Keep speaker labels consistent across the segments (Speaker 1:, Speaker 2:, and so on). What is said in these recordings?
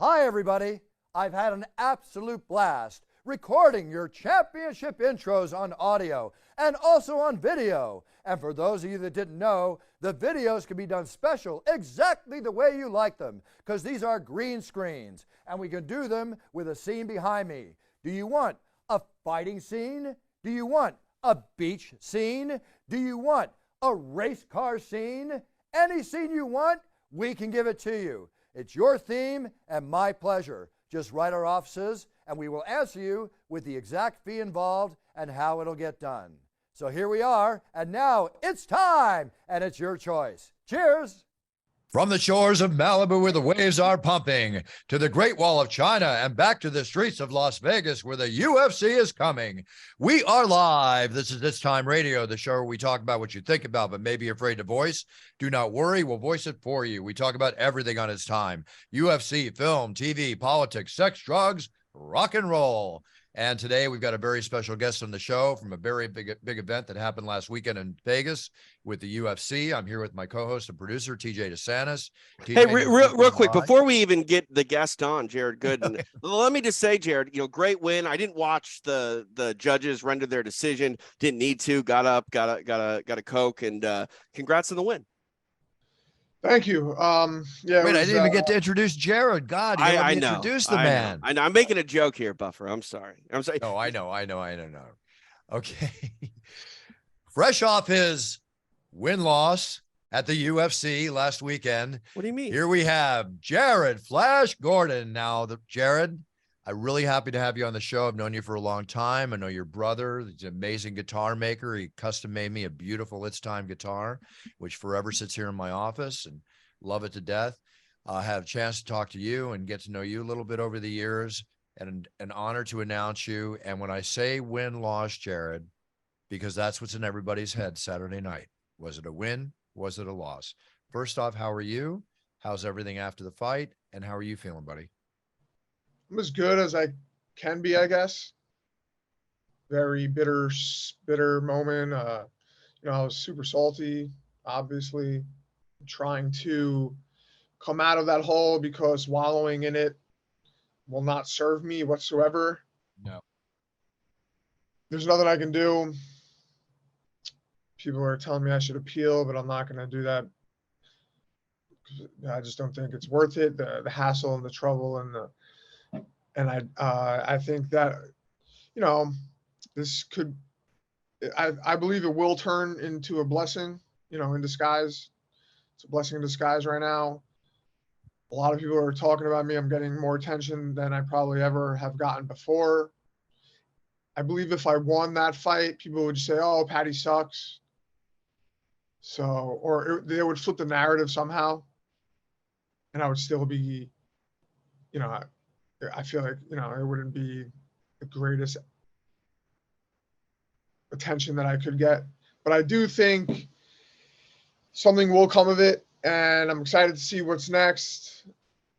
Speaker 1: Hi, everybody. I've had an absolute blast recording your championship intros on audio and also on video. And for those of you that didn't know, the videos can be done special exactly the way you like them, because these are green screens and we can do them with a scene behind me. Do you want a fighting scene? Do you want a beach scene? Do you want a race car scene? Any scene you want, we can give it to you. It's your theme and my pleasure. Just write our offices and we will answer you with the exact fee involved and how it'll get done. So here we are, and now it's time, and it's your choice. Cheers!
Speaker 2: From the shores of Malibu where the waves are pumping, to the Great Wall of China and back to the streets of Las Vegas where the UFC is coming, we are live. This is It's Time Radio, the show where we talk about what you think about but may be afraid to voice. Do not worry, we'll voice it for you. We talk about everything on It's Time. UFC, film, TV, politics, sex, drugs, rock and roll. And today we've got a very special guest on the show from a very big event that happened last weekend in Vegas with the UFC. I'm here with my co-host and producer, TJ DeSantis.
Speaker 3: Hey, real quick, before we even get the guest on, Jared Gooden, let me just say, Jared, great win. I didn't watch the judges render their decision. Didn't need to. Got up, got a Coke, and congrats on the win.
Speaker 4: Thank you.
Speaker 2: Yeah. Wait, I didn't even get to introduce Jared. God,
Speaker 3: I know.
Speaker 2: Introduce the man.
Speaker 3: I know. I'm making a joke here, Buffer. I'm sorry.
Speaker 2: No, I know. Okay. Fresh off his win-loss at the UFC last weekend.
Speaker 3: What do you mean?
Speaker 2: Here we have Jared Flash Gordon. Now, Jared, I'm really happy to have you on the show. I've known you for a long time. I know your brother. He's an amazing guitar maker. He custom made me a beautiful It's Time guitar, which forever sits here in my office, and love it to death. I have a chance to talk to you and get to know you a little bit over the years, and an honor to announce you. And when I say win-loss, Jared, because that's what's in everybody's head Saturday night. Was it a win? Was it a loss? First off, how are you? How's everything after the fight? And how are you feeling, buddy?
Speaker 4: I'm as good as I can be, I guess. Very bitter moment. I was super salty, obviously, trying to come out of that hole because wallowing in it will not serve me whatsoever.
Speaker 2: No.
Speaker 4: There's nothing I can do. People are telling me I should appeal, but I'm not going to do that. I just don't think it's worth it. The hassle and the trouble and I think that, this could, I believe it will turn into a blessing, in disguise. It's a blessing in disguise right now. A lot of people are talking about me. I'm getting more attention than I probably ever have gotten before. I believe if I won that fight, people would say, oh, Patty sucks. They would flip the narrative somehow. And I would still be, I feel like, it wouldn't be the greatest attention that I could get. But I do think something will come of it, and I'm excited to see what's next.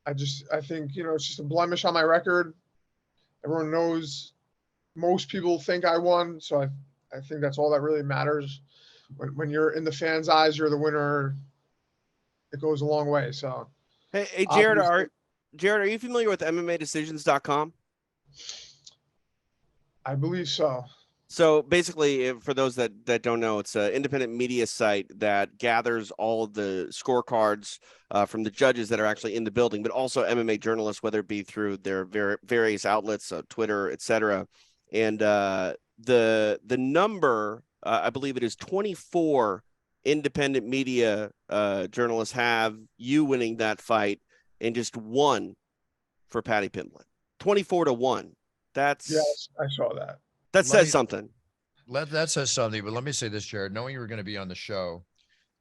Speaker 4: I think, it's just a blemish on my record. Everyone knows, most people think I won, so I think that's all that really matters. When you're in the fans' eyes, you're the winner. It goes a long way. So,
Speaker 3: hey, Jared, are you familiar with MMA Decisions.com?
Speaker 4: I believe so.
Speaker 3: So basically, for those that don't know, it's an independent media site that gathers all of the scorecards from the judges that are actually in the building, but also MMA journalists, whether it be through their various outlets, Twitter, etc. And the number, I believe it is 24 independent media journalists have you winning that fight, and just one for Patty Pimblett. 24-1.
Speaker 4: Yes, I saw that.
Speaker 3: That says something.
Speaker 2: That says something, but let me say this, Jared. Knowing you were going to be on the show,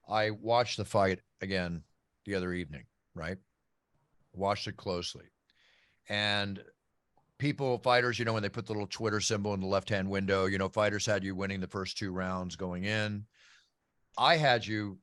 Speaker 2: I watched the fight again the other evening, right? Watched it closely. And fighters, when they put the little Twitter symbol in the left-hand window, fighters had you winning the first 2 rounds going in. I had you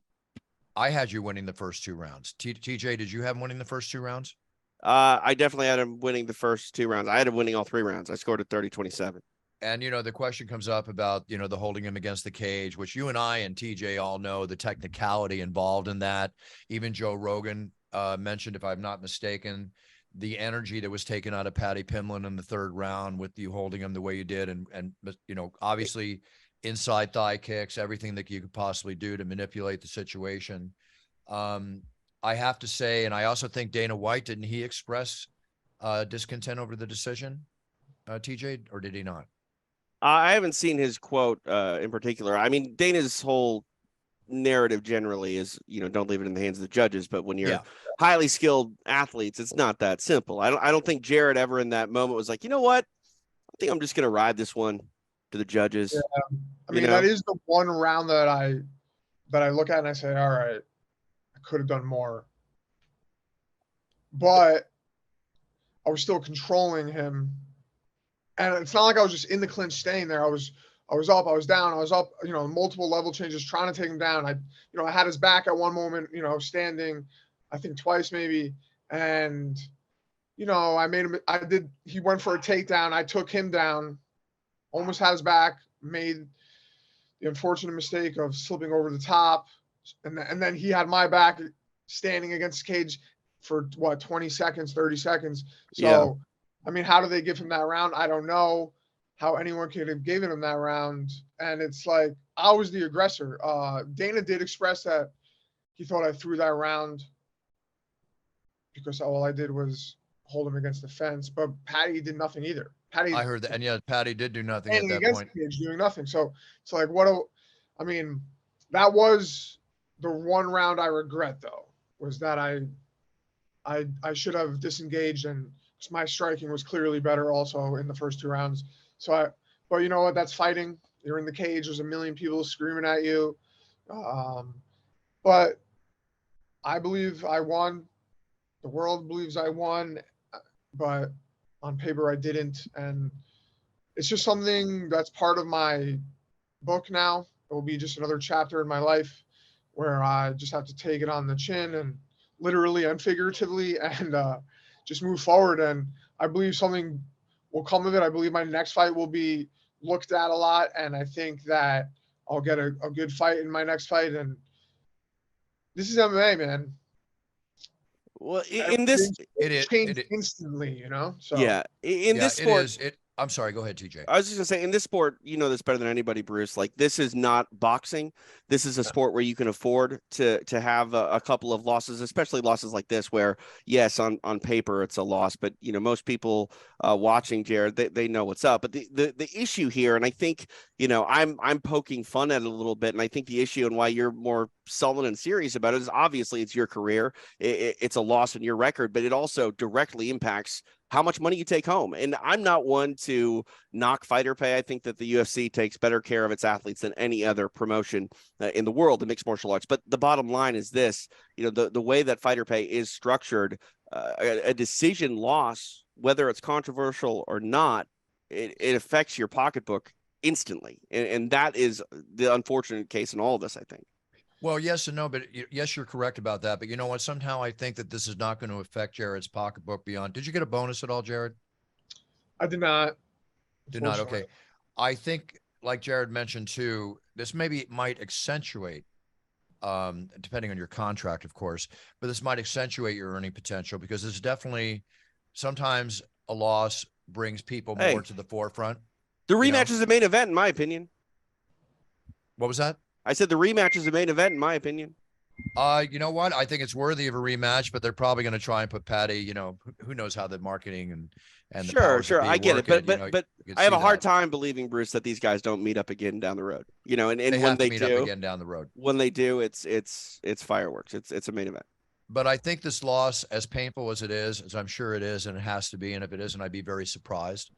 Speaker 2: winning the first 2 rounds. TJ, did you have him winning the first 2 rounds?
Speaker 3: I definitely had him winning the first 2 rounds. I had him winning all 3 rounds. I scored at 30-27.
Speaker 2: And, the question comes up about, the holding him against the cage, which you and I and TJ all know the technicality involved in that. Even Joe Rogan mentioned, if I'm not mistaken, the energy that was taken out of Patty Pimlin in the third round with you holding him the way you did. And, you know, obviously inside thigh kicks, everything that you could possibly do to manipulate the situation. I have to say, and I also think Dana White, didn't he express discontent over the decision, TJ, or did he not?
Speaker 3: I haven't seen his quote in particular. I mean, Dana's whole narrative generally is, you know, don't leave it in the hands of the judges. But when you're highly skilled athletes, it's not that simple. I don't think Jared ever in that moment was like, you know what? I think I'm just going to ride this one to the judges.
Speaker 4: Yeah. I mean, that is the one round that I look at and I say, all right, I could have done more. But I was still controlling him. And it's not like I was just in the clinch staying there. I was up, I was down, I was up, you know, multiple level changes, trying to take him down. I had his back at one moment, you know, standing, I think twice maybe. And, you know, he went for a takedown. I took him down, almost had his back, made the unfortunate mistake of slipping over the top. And then he had my back standing against the cage for 20 seconds, 30 seconds. So, I mean, how do they give him that round? I don't know how anyone could have given him that round. And it's like, I was the aggressor. Dana did express that he thought I threw that round because all I did was hold him against the fence. But Patty did nothing either.
Speaker 2: I heard that. And yeah, Patty did do nothing at that
Speaker 4: against
Speaker 2: point.
Speaker 4: The cage, doing nothing. So it's like, I mean, that was the one round I regret, though, was that I should have disengaged, and my striking was clearly better also in the first two rounds. But you know what? That's fighting. You're in the cage. There's a million people screaming at you. But I believe I won. The world believes I won, but on paper I didn't. And it's just something that's part of my book now. It will be just another chapter in my life where I just have to take it on the chin, and literally and figuratively, and just move forward. And I believe something will come of it. I believe my next fight will be looked at a lot, and I think that I'll get a good fight in my next fight. And this is MMA, man.
Speaker 3: Well, in this,
Speaker 4: it changed instantly, you know? So
Speaker 3: in this sport,
Speaker 2: I'm sorry. Go ahead, TJ.
Speaker 3: I was just gonna say, in this sport, you know this better than anybody, Bruce. Like, this is not boxing. This is a sport where you can afford to have a couple of losses, especially losses like this, where yes, on paper it's a loss, but you know, most people watching, Jared, they know what's up. But the issue here, and I think, you know, I'm poking fun at it a little bit, and I think the issue and why you're more sullen and serious about it is obviously it's your career. It's a loss in your record, but it also directly impacts how much money you take home. And I'm not one to knock fighter pay. I think that the UFC takes better care of its athletes than any other promotion in the world in mixed martial arts. But the bottom line is this, you know, the way that fighter pay is structured, a decision loss, whether it's controversial or not, it affects your pocketbook instantly. And that is the unfortunate case in all of this, I think.
Speaker 2: Well, yes and no, but yes, you're correct about that. But you know what? Somehow I think that this is not going to affect Jared's pocketbook beyond. Did you get a bonus at all, Jared?
Speaker 4: I did not.
Speaker 2: Did not. Okay. I think, like Jared mentioned too, this might accentuate, depending on your contract, of course, but this might accentuate your earning potential, because it's definitely sometimes a loss brings people more to the forefront.
Speaker 3: The rematch is the main event, in my opinion.
Speaker 2: What was that?
Speaker 3: I said the rematch is the main event, in my opinion.
Speaker 2: You know what? I think it's worthy of a rematch, but they're probably going to try and put Patty, you know, who knows how the marketing and
Speaker 3: sure, I get it. But
Speaker 2: you know,
Speaker 3: I have a hard time believing, Bruce, that these guys don't meet up again down the road. You know, and
Speaker 2: they
Speaker 3: when they
Speaker 2: meet
Speaker 3: do
Speaker 2: up again down the road.
Speaker 3: When they do, it's fireworks. It's a main event.
Speaker 2: But I think this loss, as painful as it is, as I'm sure it is, and it has to be, and if it isn't, I'd be very surprised,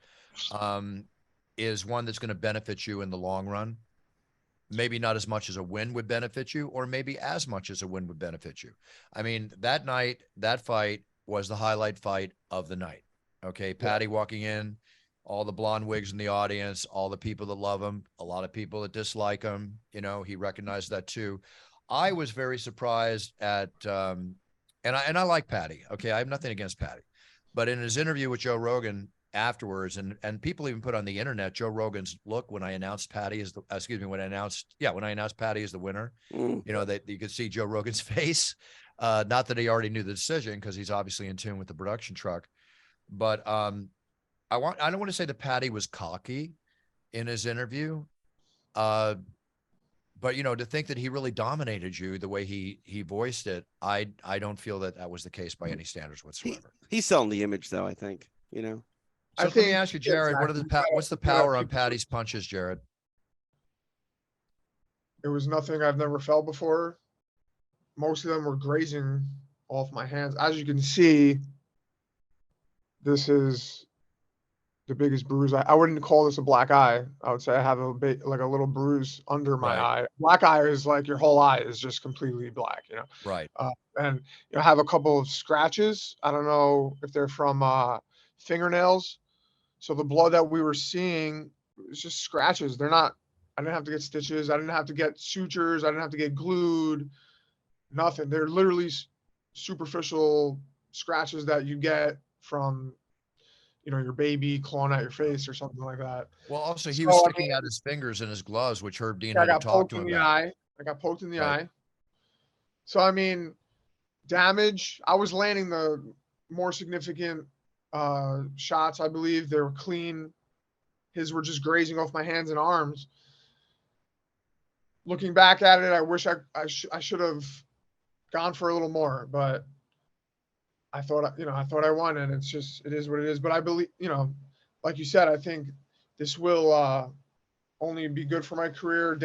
Speaker 2: is one that's going to benefit you in the long run. Maybe not as much as a win would benefit you, or maybe as much as a win would benefit you. I mean, that night, that fight was the highlight fight of the night. Okay. Patty walking in, all the blonde wigs in the audience, all the people that love him, a lot of people that dislike him. You know, he recognized that too. I was very surprised at, and I like Patty. Okay. I have nothing against Patty, but in his interview with Joe Rogan afterwards, and people even put on the internet Joe Rogan's look when I announced Patty as when I announced Patty as the winner, you know, that you could see Joe Rogan's face. Not that he already knew the decision, because he's obviously in tune with the production truck. But I don't want to say that Patty was cocky in his interview. But, you know, to think that he really dominated you the way he voiced it, I don't feel that that was the case by any standards whatsoever.
Speaker 3: He's selling the image, though, I think, you know.
Speaker 2: So let me ask you, Jared, what's the power on Patty's punches, Jared?
Speaker 4: It was nothing I've never felt before. Most of them were grazing off my hands. As you can see, this is the biggest bruise. I wouldn't call this a black eye. I would say I have a bit like a little bruise under my eye. Black eye is like your whole eye is just completely black, you know?
Speaker 2: Right.
Speaker 4: And you know, I have a couple of scratches. I don't know if they're from fingernails. So the blood that we were seeing was just scratches. They're not, I didn't have to get stitches. I didn't have to get sutures. I didn't have to get glued. Nothing. They're literally superficial scratches that you get from, you know, your baby clawing at your face or something like that.
Speaker 2: Well, also he was sticking out his fingers in his gloves, which Herb Dean had to talk to him about.
Speaker 4: I got poked in the eye. So, I mean, damage, I was landing the more significant shots, I believe. They were clean. His were just grazing off my hands and arms. Looking back at it, I wish I should have gone for a little more, but I thought I won, and it's just, it is what it is. But I believe, you know, like you said, I think this will only be good for my career.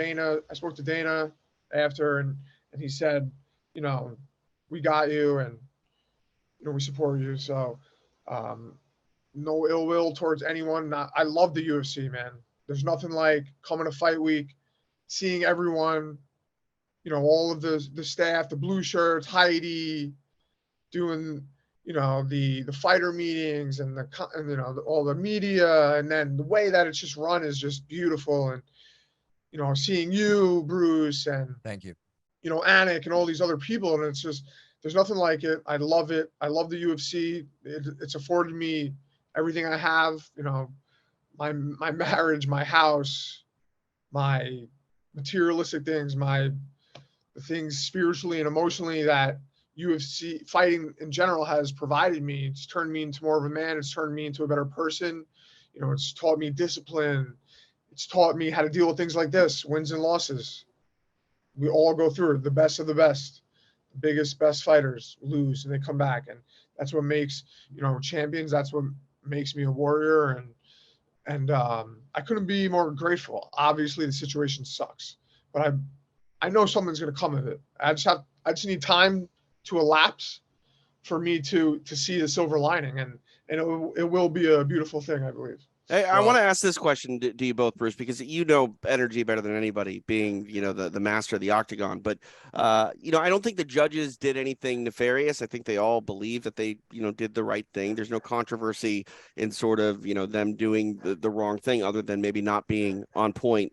Speaker 4: I spoke to Dana after, and he said, you know, we got you, and, you know, we support you. So no ill will towards anyone. I love the UFC, man. There's nothing like coming to fight week, seeing everyone, you know, all of the staff, the blue shirts, Heidi, doing, you know, the fighter meetings and you know, all the media, and then the way that it's just run is just beautiful. And, you know, seeing you, Bruce, and
Speaker 2: thank you,
Speaker 4: you know, Anik and all these other people, and it's just, there's nothing like it. I love it. I love the UFC. It's afforded me everything I have, you know, my marriage, my house, my materialistic things, the things spiritually and emotionally that UFC fighting in general has provided me. It's turned me into more of a man. It's turned me into a better person. You know, it's taught me discipline. It's taught me how to deal with things like this, wins and losses. We all go through it. The best of the best, the biggest, best fighters lose and they come back. And that's what makes, you know, champions. That's what makes me a warrior. And I couldn't be more grateful. Obviously the situation sucks, but I know something's going to come of it. I just need time to elapse for me to see the silver lining, and it will be a beautiful thing, I believe.
Speaker 3: Hey, I want to ask this question to you both, Bruce, because you know energy better than anybody, being, you know, the master of the octagon. But, you know, I don't think the judges did anything nefarious. I think they all believe that they, you know, did the right thing. There's no controversy in sort of, you know, them doing the wrong thing, other than maybe not being on point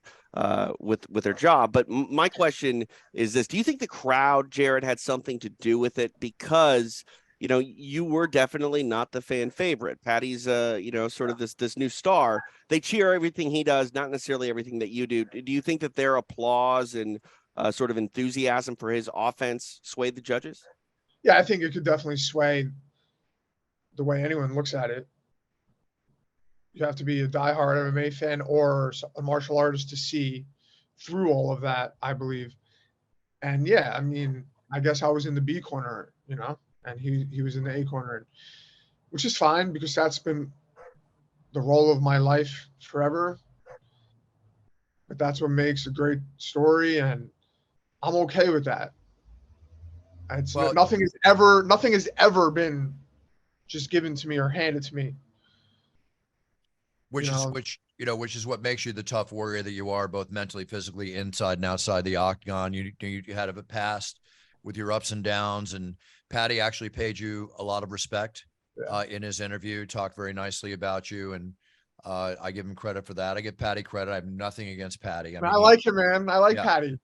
Speaker 3: with their job. But my question is this: do you think the crowd, Jared, had something to do with it? Because, you know, you were definitely not the fan favorite. Patty's, you know, sort of this new star. They cheer everything he does, not necessarily everything that you do. Do you think that their applause and sort of enthusiasm for his offense swayed the judges?
Speaker 4: Yeah, I think it could definitely sway the way anyone looks at it. You have to be a diehard MMA fan or a martial artist to see through all of that, I believe. And yeah, I mean, I guess I was in the B corner, you know, and he was in the A corner, which is fine because that's been the role of my life forever. But that's what makes a great story, and I'm okay with that. It's nothing has ever been just given to me or handed to me.
Speaker 2: Which is what makes you the tough warrior that you are, both mentally, physically, inside and outside the octagon. You had a past with your ups and downs, and Patty actually paid you a lot of respect in his interview, talked very nicely about you, and I give him credit for that. I give Patty credit. I have nothing against Patty.
Speaker 4: I like him, man. I like Patty.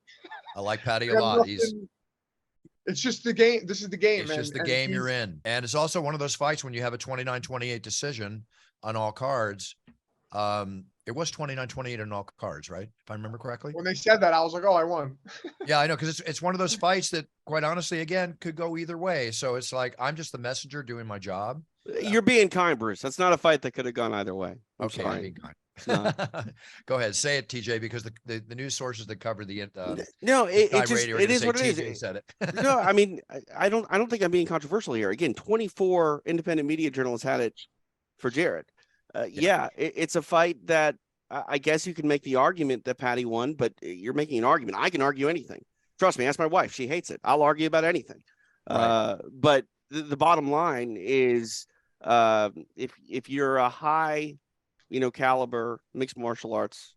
Speaker 2: I like Patty a lot.
Speaker 4: It's just the game. This is the game,
Speaker 2: it's
Speaker 4: man.
Speaker 2: Just the game you're in. And it's also one of those fights when you have a 29-28 decision on all cards. It was 29-28 in all cards, right? If I remember correctly.
Speaker 4: When they said that, I was like, oh, I won.
Speaker 2: Yeah, I know, because it's one of those fights that, quite honestly, again, could go either way. So it's like I'm just the messenger doing my job.
Speaker 3: You're being kind, Bruce. That's not a fight that could have gone either way. I'm
Speaker 2: Okay,
Speaker 3: sorry.
Speaker 2: I'm being kind.
Speaker 3: It's not.
Speaker 2: Go ahead, say it, TJ, because the news sources that cover the
Speaker 3: No, it
Speaker 2: Sky
Speaker 3: just
Speaker 2: Radio are
Speaker 3: it
Speaker 2: gonna
Speaker 3: is
Speaker 2: say
Speaker 3: what it
Speaker 2: TJ
Speaker 3: is.
Speaker 2: said it.
Speaker 3: No, I mean, I don't think I'm being controversial here. Again, 24 independent media journalists had it for Jared. Yeah, it's a fight that I guess you can make the argument that Patty won, but you're making an argument. I can argue anything. Trust me, ask my wife. She hates it. I'll argue about anything.
Speaker 2: Right.
Speaker 3: But the bottom line is, if you're a high, caliber mixed martial arts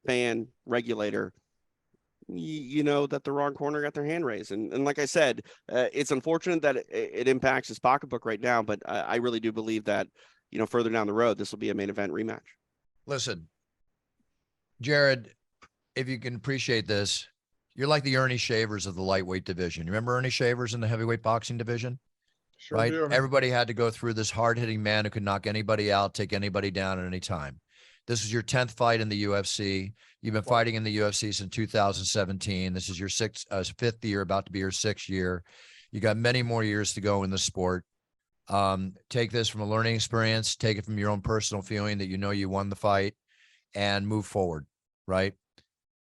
Speaker 3: fan regulator, you know that the wrong corner got their hand raised. And like I said, it's unfortunate that it impacts his pocketbook right now, but I really do believe that, further down the road, this will be a main event rematch.
Speaker 2: Listen, Jared, if you can appreciate this, you're like the Ernie Shavers of the lightweight division. You remember Ernie Shavers in the heavyweight boxing division?
Speaker 4: Sure
Speaker 2: Right?
Speaker 4: do.
Speaker 2: Everybody had to go through this hard-hitting man who could knock anybody out, take anybody down at any time. This is your 10th fight in the UFC. You've been fighting in the UFC since 2017. This is your fifth year, about to be your 6th year. You got many more years to go in the sport. Take this from a learning experience, take it from your own personal feeling that you won the fight, and move forward, right?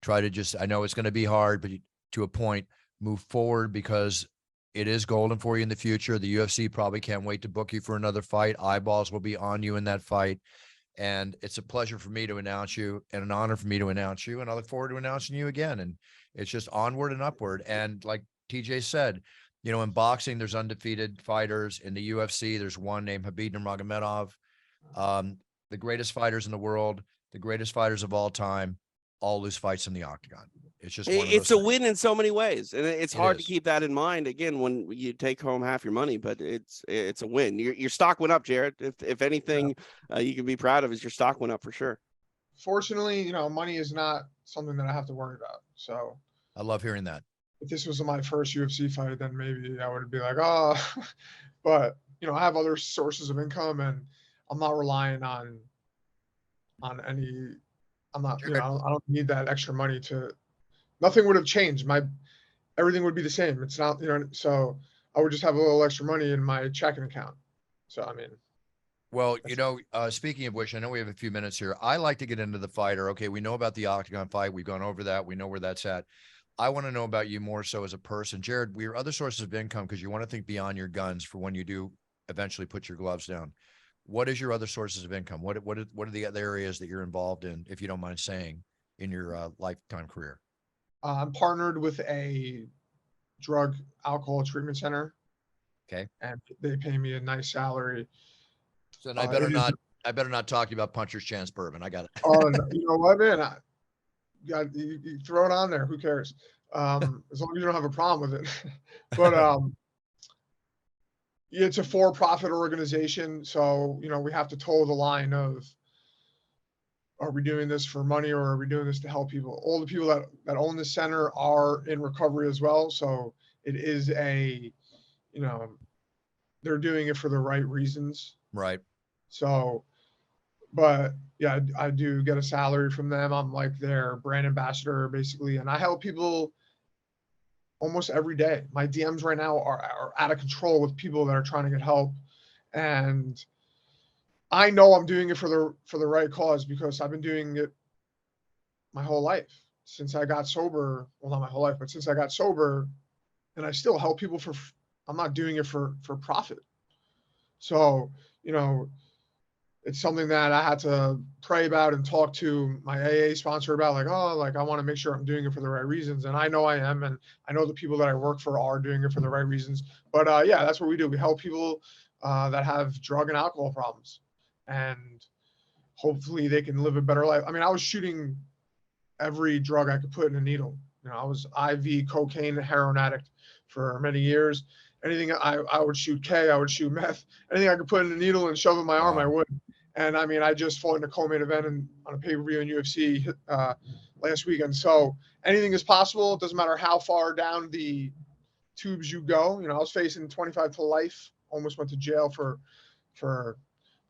Speaker 2: Try to I know it's going to be hard, but to a point, move forward, because it is golden for you in the future. The UFC probably can't wait to book you for another fight. Eyeballs will be on you in that fight. And it's a pleasure for me to announce you, and an honor for me to announce you. And I look forward to announcing you again. And it's just onward and upward. And like TJ said, in boxing, there's undefeated fighters. In the UFC, there's one named Khabib Nurmagomedov. The greatest fighters in the world, the greatest fighters of all time, all lose fights in the octagon. It's just
Speaker 3: It's a win in so many ways, and it's hard to
Speaker 2: is.
Speaker 3: keep that in mind. Again, when you take home half your money, but it's a win. Your stock went up, Jared. If anything, you can be proud of is your stock went up for sure.
Speaker 4: Fortunately, money is not something that I have to worry about. So
Speaker 2: I love hearing that.
Speaker 4: if this was my first UFC fight, then maybe I would be like, oh, but I have other sources of income, and I'm not relying on any. I'm not, I don't need that extra money to. Nothing would have changed. Everything would be the same. It's not, so I would just have a little extra money in my checking account. So, I mean.
Speaker 2: Well, speaking of which, I know we have a few minutes here. I like to get into the fighter. Okay, we know about the octagon fight. We've gone over that. We know where that's at. I want to know about you more so as a person. Jared, your other sources of income, because you want to think beyond your guns for when you do eventually put your gloves down. What is your other sources of income? What are the other areas that you're involved in, if you don't mind saying, in your lifetime career?
Speaker 4: I'm partnered with a drug alcohol treatment center.
Speaker 2: Okay.
Speaker 4: And they pay me a nice salary.
Speaker 2: So I better not talk to you about Puncher's Chance bourbon. I got it.
Speaker 4: Oh, you know what, man? You throw it on there. Who cares? As long as you don't have a problem with it. But it's a for-profit organization, so we have to toe the line of, are we doing this for money, or are we doing this to help people? All the people that own the center are in recovery as well. So it is they're doing it for the right reasons.
Speaker 2: Right.
Speaker 4: So, but yeah, I do get a salary from them. I'm like their brand ambassador basically. And I help people almost every day. My DMs right now are out of control with people that are trying to get help. And I know I'm doing it for the right cause, because I've been doing it my whole life since I got sober. Well, not my whole life, but since I got sober, and I still help people I'm not doing it for profit. So, it's something that I had to pray about and talk to my AA sponsor about, like, I want to make sure I'm doing it for the right reasons. And I know I am. And I know the people that I work for are doing it for the right reasons. But yeah, that's what we do. We help people that have drug and alcohol problems. And hopefully they can live a better life. I mean, I was shooting every drug I could put in a needle. I was IV, cocaine, heroin addict for many years. Anything I would shoot K, I would shoot meth. Anything I could put in a needle and shove in my arm, I would. And I mean, I just fought in a co-main event on a pay-per-view in UFC last weekend. So anything is possible. It doesn't matter how far down the tubes you go. I was facing 25 to life. Almost went to jail for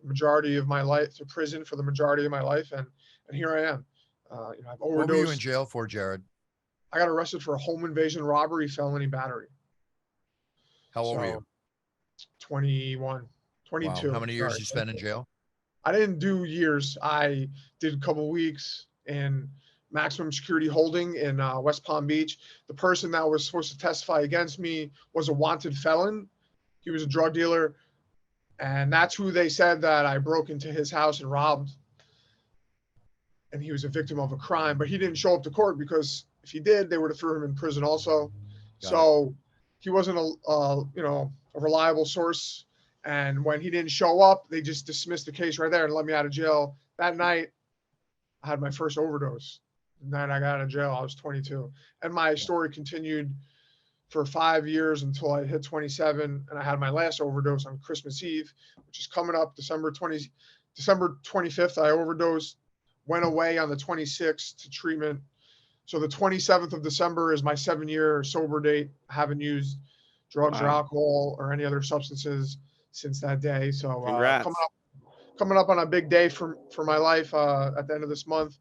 Speaker 4: the majority of my life, to prison for the majority of my life, and here I am. You know, I've overdosed.
Speaker 2: What were you in jail for, Jared?
Speaker 4: I got arrested for a home invasion, robbery, felony, battery.
Speaker 2: How old were you?
Speaker 4: 21, 22.
Speaker 2: Wow. How many years
Speaker 4: Sorry.
Speaker 2: you spent in jail?
Speaker 4: I didn't do years. I did a couple weeks in maximum security holding in West Palm Beach. The person that was supposed to testify against me was a wanted felon. He was a drug dealer. And that's who they said that I broke into his house and robbed. And he was a victim of a crime, but he didn't show up to court because if he did, they would have threw him in prison also. So he wasn't a reliable source. And when he didn't show up, they just dismissed the case right there and let me out of jail. That night, I had my first overdose. The night I got out of jail, I was 22. And my story continued for 5 years until I hit 27. And I had my last overdose on Christmas Eve, which is coming up December 25th. I overdosed, went away on the 26th to treatment. So the 27th of December is my 7-year sober date. I haven't used drugs or alcohol or any other substances since that day. So coming up on a big day for my life at the end of this month.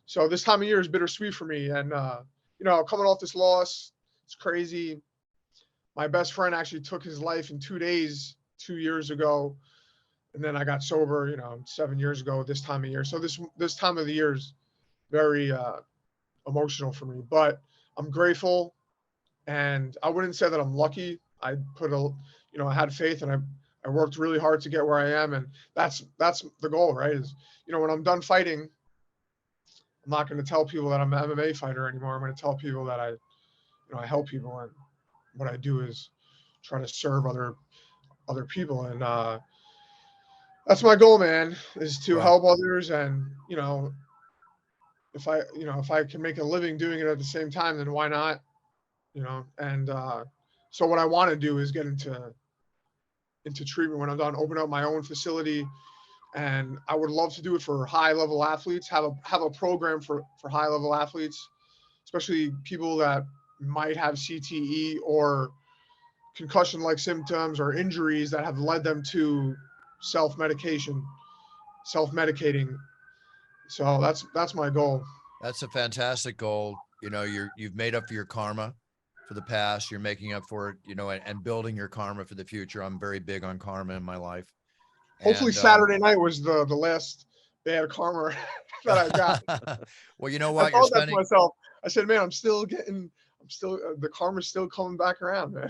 Speaker 4: So this time of year is bittersweet for me. And, coming off this loss, it's crazy. My best friend actually took his life in 2 days, 2 years ago. And then I got sober, 7 years ago, this time of year. So this time of the year is very emotional for me, but I'm grateful. And I wouldn't say that I'm lucky. I had faith and I worked really hard to get where I am. And that's the goal, right? Is, when I'm done fighting, I'm not going to tell people that I'm an MMA fighter anymore. I'm going to tell people that I help people. And what I do is try to serve other people. And that's my goal, man, is to help others. And, if I can make a living doing it at the same time, then why not? And so what I want to do is get into treatment when I'm done, open up my own facility. And I would love to do it for high level athletes, have a program for high level athletes, especially people that might have CTE or concussion like symptoms or injuries that have led them to self-medicating. So that's my goal.
Speaker 2: That's a fantastic goal. You've made up for your karma for the past. You're making up for it, and building your karma for the future. I'm very big on karma in my life.
Speaker 4: Hopefully Saturday night was the last bad karma that I got.
Speaker 2: Well, you know what?
Speaker 4: I thought that to myself. I said, man, the karma's still coming back around, man.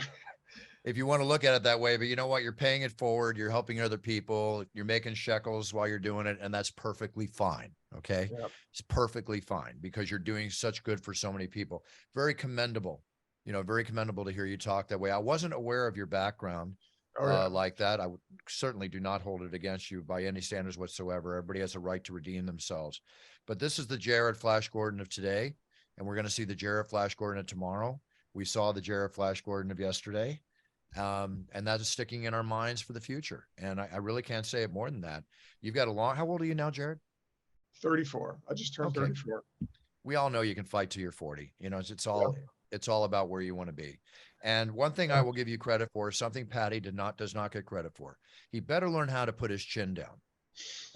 Speaker 2: If you want to look at it that way, but you know what? You're paying it forward. You're helping other people. You're making shekels while you're doing it. And that's perfectly fine. Okay. Yep. It's perfectly fine because you're doing such good for so many people. Very commendable, very commendable to hear you talk that way. I wasn't aware of your background like that. I would certainly do not hold it against you by any standards whatsoever. Everybody has a right to redeem themselves, but this is the Jared Flash Gordon of today. And we're going to see the Jared Flash Gordon of tomorrow. We saw the Jared Flash Gordon of yesterday. And that is sticking in our minds for the future. And I really can't say it more than that. You've got how old are you now, Jared?
Speaker 4: 34. I just turned 34.
Speaker 2: We all know you can fight till you're 40. It's all about where you want to be. And one thing I will give you credit for is something Patty does not get credit for. He better learn how to put his chin down.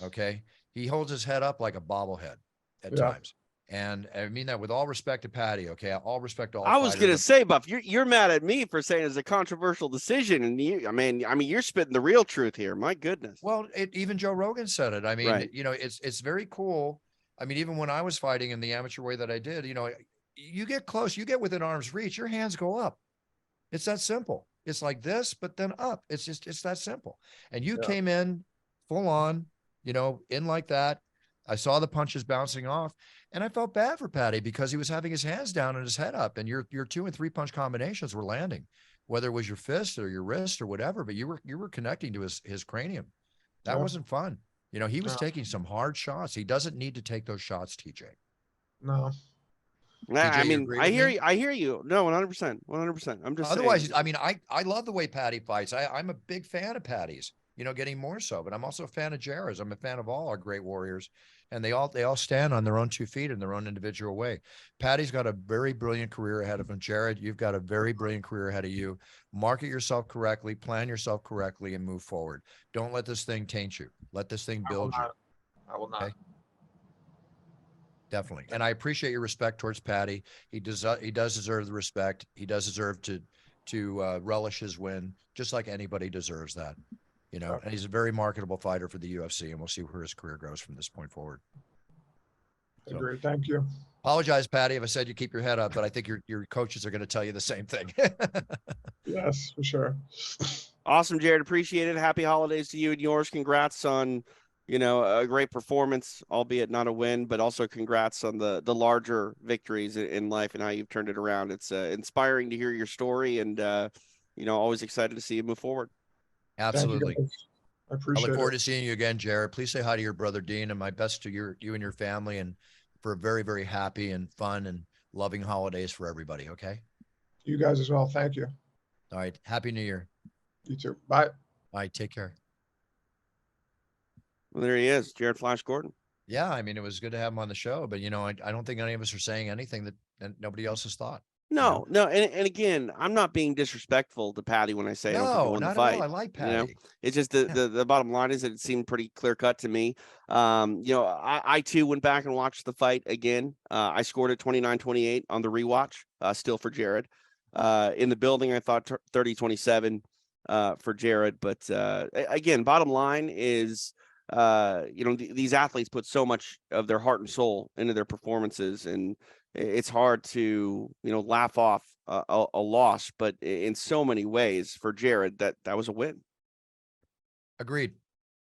Speaker 2: Okay. He holds his head up like a bobblehead at times. And I mean that with all respect to Patty, okay? All respect to all.
Speaker 3: I was gonna say, Buff, you're mad at me for saying it's a controversial decision, and you're spitting the real truth here. My goodness.
Speaker 2: Well, even Joe Rogan said it. I mean, it's very cool. I mean, even when I was fighting in the amateur way that I did, you get close, you get within arm's reach, your hands go up. It's that simple. It's like this, but then up. It's that simple. And you came in full on, in like that. I saw the punches bouncing off, and I felt bad for Patty because he was having his hands down and his head up, and your 2 and 3 punch combinations were landing, whether it was your fist or your wrist or whatever, but you were connecting to his cranium. That wasn't fun. He was taking some hard shots. He doesn't need to take those shots, TJ.
Speaker 4: No.
Speaker 2: TJ,
Speaker 3: I hear you. No, 100%. I'm just
Speaker 2: otherwise,
Speaker 3: saying.
Speaker 2: I love the way Patty fights. I'm a big fan of Patty's. Getting more so, but I'm also a fan of Jared's. I'm a fan of all our great warriors, and they all stand on their own 2 feet in their own individual way. Patty's got a very brilliant career ahead of him. Jared, you've got a very brilliant career ahead of you. Market yourself correctly, plan yourself correctly, and move forward. Don't let this thing taint you. Let this thing
Speaker 4: I will
Speaker 2: build you.
Speaker 4: not. I will not.
Speaker 2: Okay. Definitely. And I appreciate your respect towards Patty. He does deserve the respect. He does deserve to relish his win, just like anybody deserves that, you know. And he's a very marketable fighter for the UFC, and we'll see where his career goes from this point forward. So,
Speaker 4: Great. Thank you.
Speaker 2: apologize, Patty, if I said you keep your head up, but I think your coaches are going to tell you the same thing.
Speaker 4: Yes, for sure.
Speaker 3: Awesome, Jared. Appreciate it. Happy holidays to you and yours. Congrats on, you know, a great performance, albeit not a win, but also congrats on the larger victories in life and how you've turned it around. It's inspiring to hear your story, and you know, always excited to see you move forward.
Speaker 2: Absolutely.
Speaker 4: I appreciate it.
Speaker 2: I look forward to seeing you again, Jared. Please say hi to your brother Dean, and my best to you and your family, and for a very, very happy and fun and loving holidays for everybody. Okay.
Speaker 4: You guys as well. Thank you.
Speaker 2: All right. Happy New Year.
Speaker 4: You too. Bye.
Speaker 2: All right. Take care.
Speaker 3: Well, there he is, Jared Flash Gordon.
Speaker 2: Yeah. I mean, it was good to have him on the show, but you know, I don't think any of us are saying anything that nobody else has thought.
Speaker 3: No, no, and again, I'm not being disrespectful to Patty when I say I don't think he won
Speaker 2: not
Speaker 3: the fight.
Speaker 2: at all. I like Patty.
Speaker 3: You know, it's just the bottom line is that it seemed pretty clear cut to me. You know, I too went back and watched the fight again. I scored it 29-28 on the rewatch, still for Jared. In the building, I thought 30-27 for Jared. But again, bottom line is, you know, these athletes put so much of their heart and soul into their performances, and it's hard to, you know, laugh off a loss, but in so many ways for Jared, that was a win.
Speaker 2: Agreed.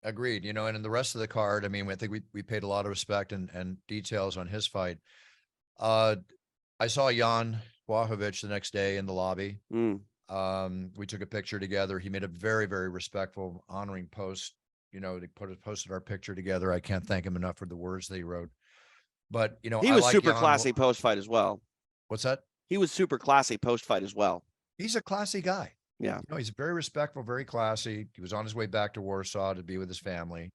Speaker 2: You know, and in the rest of the card, I mean, I think we paid a lot of respect and details on his fight. I saw Jan Błachowicz the next day in the lobby. We took a picture together. He made a very, very respectful, honoring post. You know, they posted our picture together. I can't thank him enough for the words that he wrote. But, you know,
Speaker 3: he was super classy post fight as well.
Speaker 2: What's that?
Speaker 3: He was super classy post fight as well.
Speaker 2: He's a classy guy.
Speaker 3: Yeah.
Speaker 2: You know, he's very respectful, very classy. He was on his way back to Warsaw to be with his family.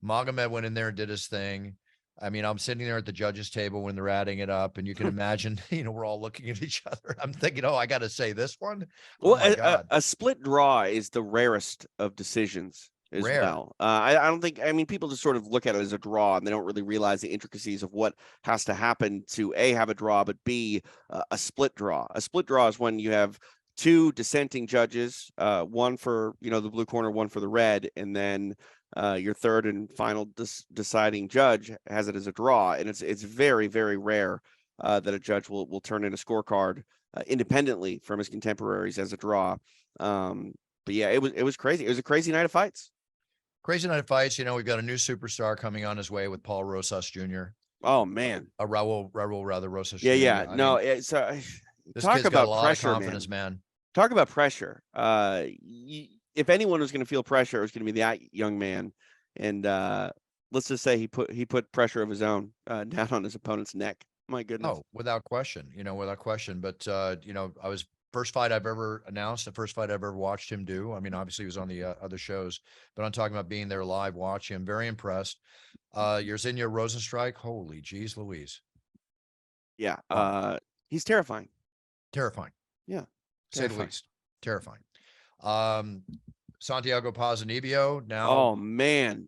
Speaker 2: Magomed went in there and did his thing. I mean, I'm sitting there at the judges' table when they're adding it up, and you can imagine, you know, we're all looking at each other. I'm thinking, oh, I got to say this one.
Speaker 3: Well, a split draw is the rarest of decisions. Well, I don't think, I mean, people just sort of look at it as a draw, and they don't really realize the intricacies of what has to happen to A, have a draw, but B, a split draw. A split draw is when you have two dissenting judges, one for, you know, the blue corner, one for the red, and then your third and final deciding judge has it as a draw. And it's very, very rare that a judge will turn in a scorecard independently from his contemporaries as a draw. But yeah, it was crazy. It was a crazy night of fights.
Speaker 2: Crazy night of fights. You know, we've got a new superstar coming on his way with Paul Rosas Jr.
Speaker 3: Oh man,
Speaker 2: Raul rather Rosas.
Speaker 3: Yeah,
Speaker 2: Jr.
Speaker 3: yeah.
Speaker 2: I
Speaker 3: no,
Speaker 2: mean,
Speaker 3: it's
Speaker 2: this
Speaker 3: talk
Speaker 2: kid's
Speaker 3: about
Speaker 2: got a lot
Speaker 3: pressure,
Speaker 2: of confidence, man.
Speaker 3: Talk about pressure. If anyone was going to feel pressure, it was going to be that young man. And let's just say he put pressure of his own down on his opponent's neck. My goodness.
Speaker 2: Oh, without question. You know, without question. But you know, I was first fight I've ever announced, the first fight I've ever watched him do. I mean, obviously he was on the other shows, but I'm talking about being there live, watching him. Very impressed. Yersinia Rosenstrike. Holy geez, Louise.
Speaker 3: Yeah. He's terrifying.
Speaker 2: Terrifying.
Speaker 3: Yeah.
Speaker 2: Say the least. Terrifying. Santiago Ponzinibio now.
Speaker 3: Oh man.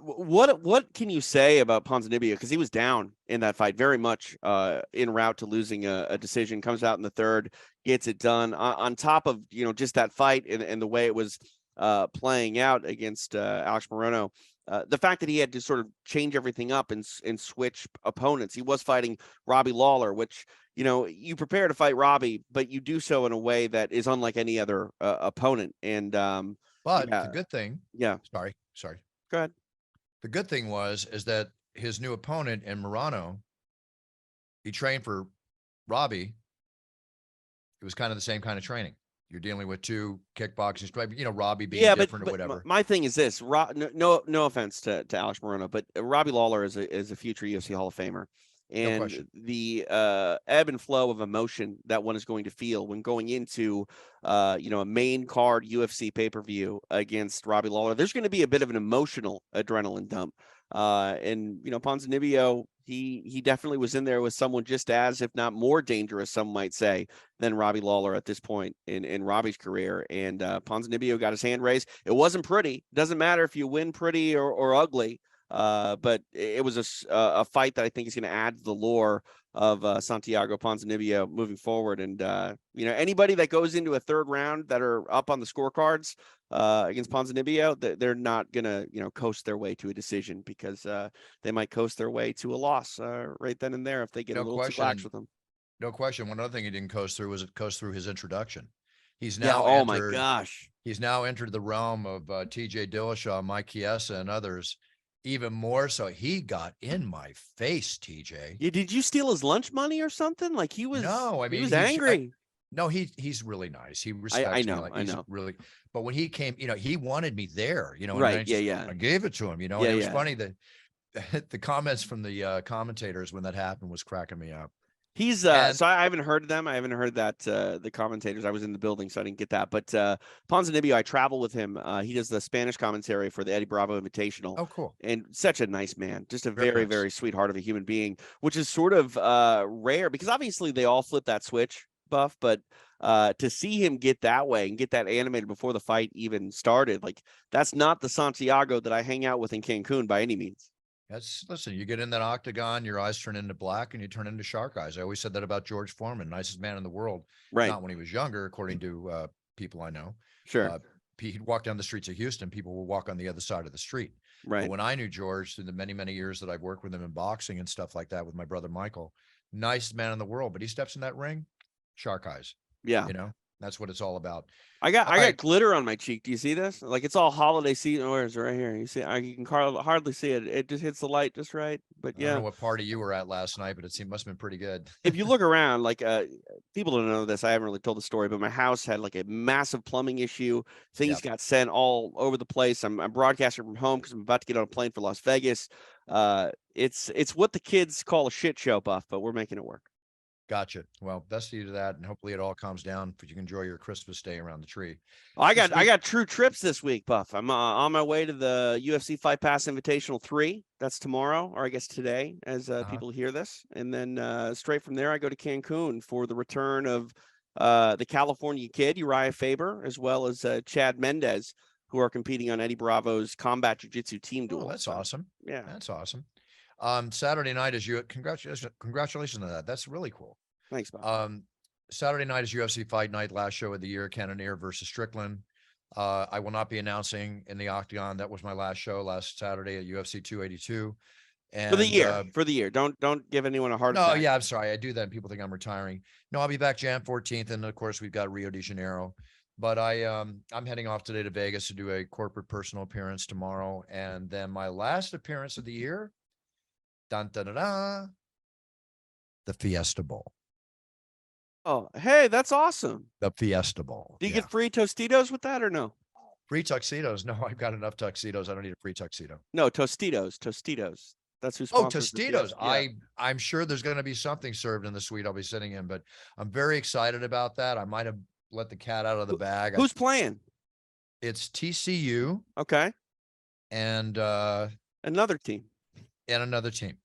Speaker 3: What can you say about Ponzinibio? Because he was down in that fight, very much en route to losing a decision. Comes out in the third, gets it done. On top of, you know, just that fight and the way it was playing out against Alex Morono, the fact that he had to sort of change everything up and switch opponents. He was fighting Robbie Lawler, which, you know, you prepare to fight Robbie, but you do so in a way that is unlike any other opponent. And
Speaker 2: but the good thing.
Speaker 3: Yeah.
Speaker 2: Sorry.
Speaker 3: Go ahead.
Speaker 2: The good thing is that his new opponent in Morono, he trained for Robbie. It was kind of the same kind of training. You're dealing with two kickboxing, you know, Robbie being different or whatever.
Speaker 3: My thing is this: no offense to Alex Morono, but Robbie Lawler is a future UFC Hall of Famer, and the ebb and flow of emotion that one is going to feel when going into you know, a main card UFC pay-per-view against Robbie Lawler, there's going to be a bit of an emotional adrenaline dump. And Ponzinibio, he definitely was in there with someone just as, if not more dangerous, some might say, than Robbie Lawler at this point in Robbie's career. And Ponzinibio got his hand raised. It wasn't pretty. Doesn't matter if you win pretty or ugly. But it was a fight that I think is going to add to the lore of Santiago Ponzinibio moving forward. And anybody that goes into a third round that are up on the scorecards against Ponzinibio, they're not gonna coast their way to a decision, because they might coast their way to a loss right then and there if they get a little too lax with them.
Speaker 2: No question. One other thing he didn't coast through was his introduction. He's
Speaker 3: Yeah.
Speaker 2: now
Speaker 3: Oh my gosh.
Speaker 2: He's now entered the realm of TJ Dillashaw, Mike Chiesa, and others. Even more so, he got in my face, TJ.
Speaker 3: Yeah, did you steal his lunch money or something? Like he was.
Speaker 2: No, I mean
Speaker 3: he was angry.
Speaker 2: No, he's really nice. He respects
Speaker 3: I know,
Speaker 2: me. Like,
Speaker 3: I
Speaker 2: he's
Speaker 3: know.
Speaker 2: really, but when he came, he wanted me there, and
Speaker 3: Right.
Speaker 2: I gave it to him, and it was
Speaker 3: Yeah.
Speaker 2: funny that the comments from the commentators when that happened was cracking me up.
Speaker 3: He's so I haven't heard them. I haven't heard that the commentators. I was in the building, so I didn't get that. But Ponzinibio, I travel with him. He does the Spanish commentary for the Eddie Bravo Invitational.
Speaker 2: Oh, cool.
Speaker 3: And such a nice man, just a
Speaker 2: Very
Speaker 3: very,
Speaker 2: nice.
Speaker 3: very sweet heart of a human being, which is sort of rare, because obviously they all flip that switch, Buff, but to see him get that way and get that animated before the fight even started, like that's not the Santiago that I hang out with in Cancun by any means.
Speaker 2: Listen, you get in that octagon, your eyes turn into black and you turn into shark eyes. I always said that about George Foreman, nicest man in the world.
Speaker 3: Right.
Speaker 2: Not when he was younger, according to people I know.
Speaker 3: Sure.
Speaker 2: He'd walk down the streets of Houston. People would walk on the other side of the street.
Speaker 3: Right.
Speaker 2: But when I knew George, through the many, many years that I've worked with him in boxing and stuff like that with my brother Michael, nicest man in the world. But he steps in that ring, shark eyes.
Speaker 3: Yeah.
Speaker 2: That's what it's all about.
Speaker 3: I got glitter on my cheek. Do you see this? Like it's all holiday season. Where is it? Right here? You see? You can hardly see it. It just hits the light just right. But
Speaker 2: I don't know what party you were at last night, but must have been pretty good.
Speaker 3: If you look around, like people don't know this. I haven't really told the story, but my house had like a massive plumbing issue. Things got sent all over the place. I'm broadcasting from home because I'm about to get on a plane for Las Vegas. It's what the kids call a shit show, Buff, but we're making it work.
Speaker 2: Gotcha. Well, best of you to that, and hopefully it all calms down so you can enjoy your Christmas day around the tree.
Speaker 3: I got true trips this week, Buff. I'm on my way to the UFC Fight Pass Invitational 3. That's tomorrow, or I guess today, as people hear this. And then straight from there, I go to Cancun for the return of the California Kid, Uriah Faber, as well as Chad Mendez, who are competing on Eddie Bravo's Combat Jiu-Jitsu team duel.
Speaker 2: Oh, that's awesome.
Speaker 3: Yeah,
Speaker 2: that's awesome. Saturday night is congratulations on that. That's really cool.
Speaker 3: Thanks, Bob.
Speaker 2: Saturday night is UFC Fight Night, last show of the year, Cannonier versus Strickland. I will not be announcing in the Octagon. That was my last show last Saturday at UFC 282. And
Speaker 3: for the year. Don't give anyone a hard attack.
Speaker 2: No, yeah, I'm sorry. I do that and people think I'm retiring. No, I'll be back Jan 14th. And of course we've got Rio de Janeiro, but I'm heading off today to Vegas to do a corporate personal appearance tomorrow. And then my last appearance of the year, dun, dun, dun, dun, the Fiesta Bowl.
Speaker 3: Oh, hey, that's awesome.
Speaker 2: The Fiesta Bowl.
Speaker 3: Do you get free Tostitos with that or no?
Speaker 2: Free tuxedos? No, I've got enough tuxedos. I don't need a free tuxedo.
Speaker 3: No, Tostitos. That's who
Speaker 2: sponsors Tostitos. Yeah. I'm sure there's going to be something served in the suite I'll be sitting in, but I'm very excited about that. I might have let the cat out of the bag.
Speaker 3: Who's playing?
Speaker 2: It's TCU.
Speaker 3: Okay.
Speaker 2: And
Speaker 3: another team.
Speaker 2: And another team.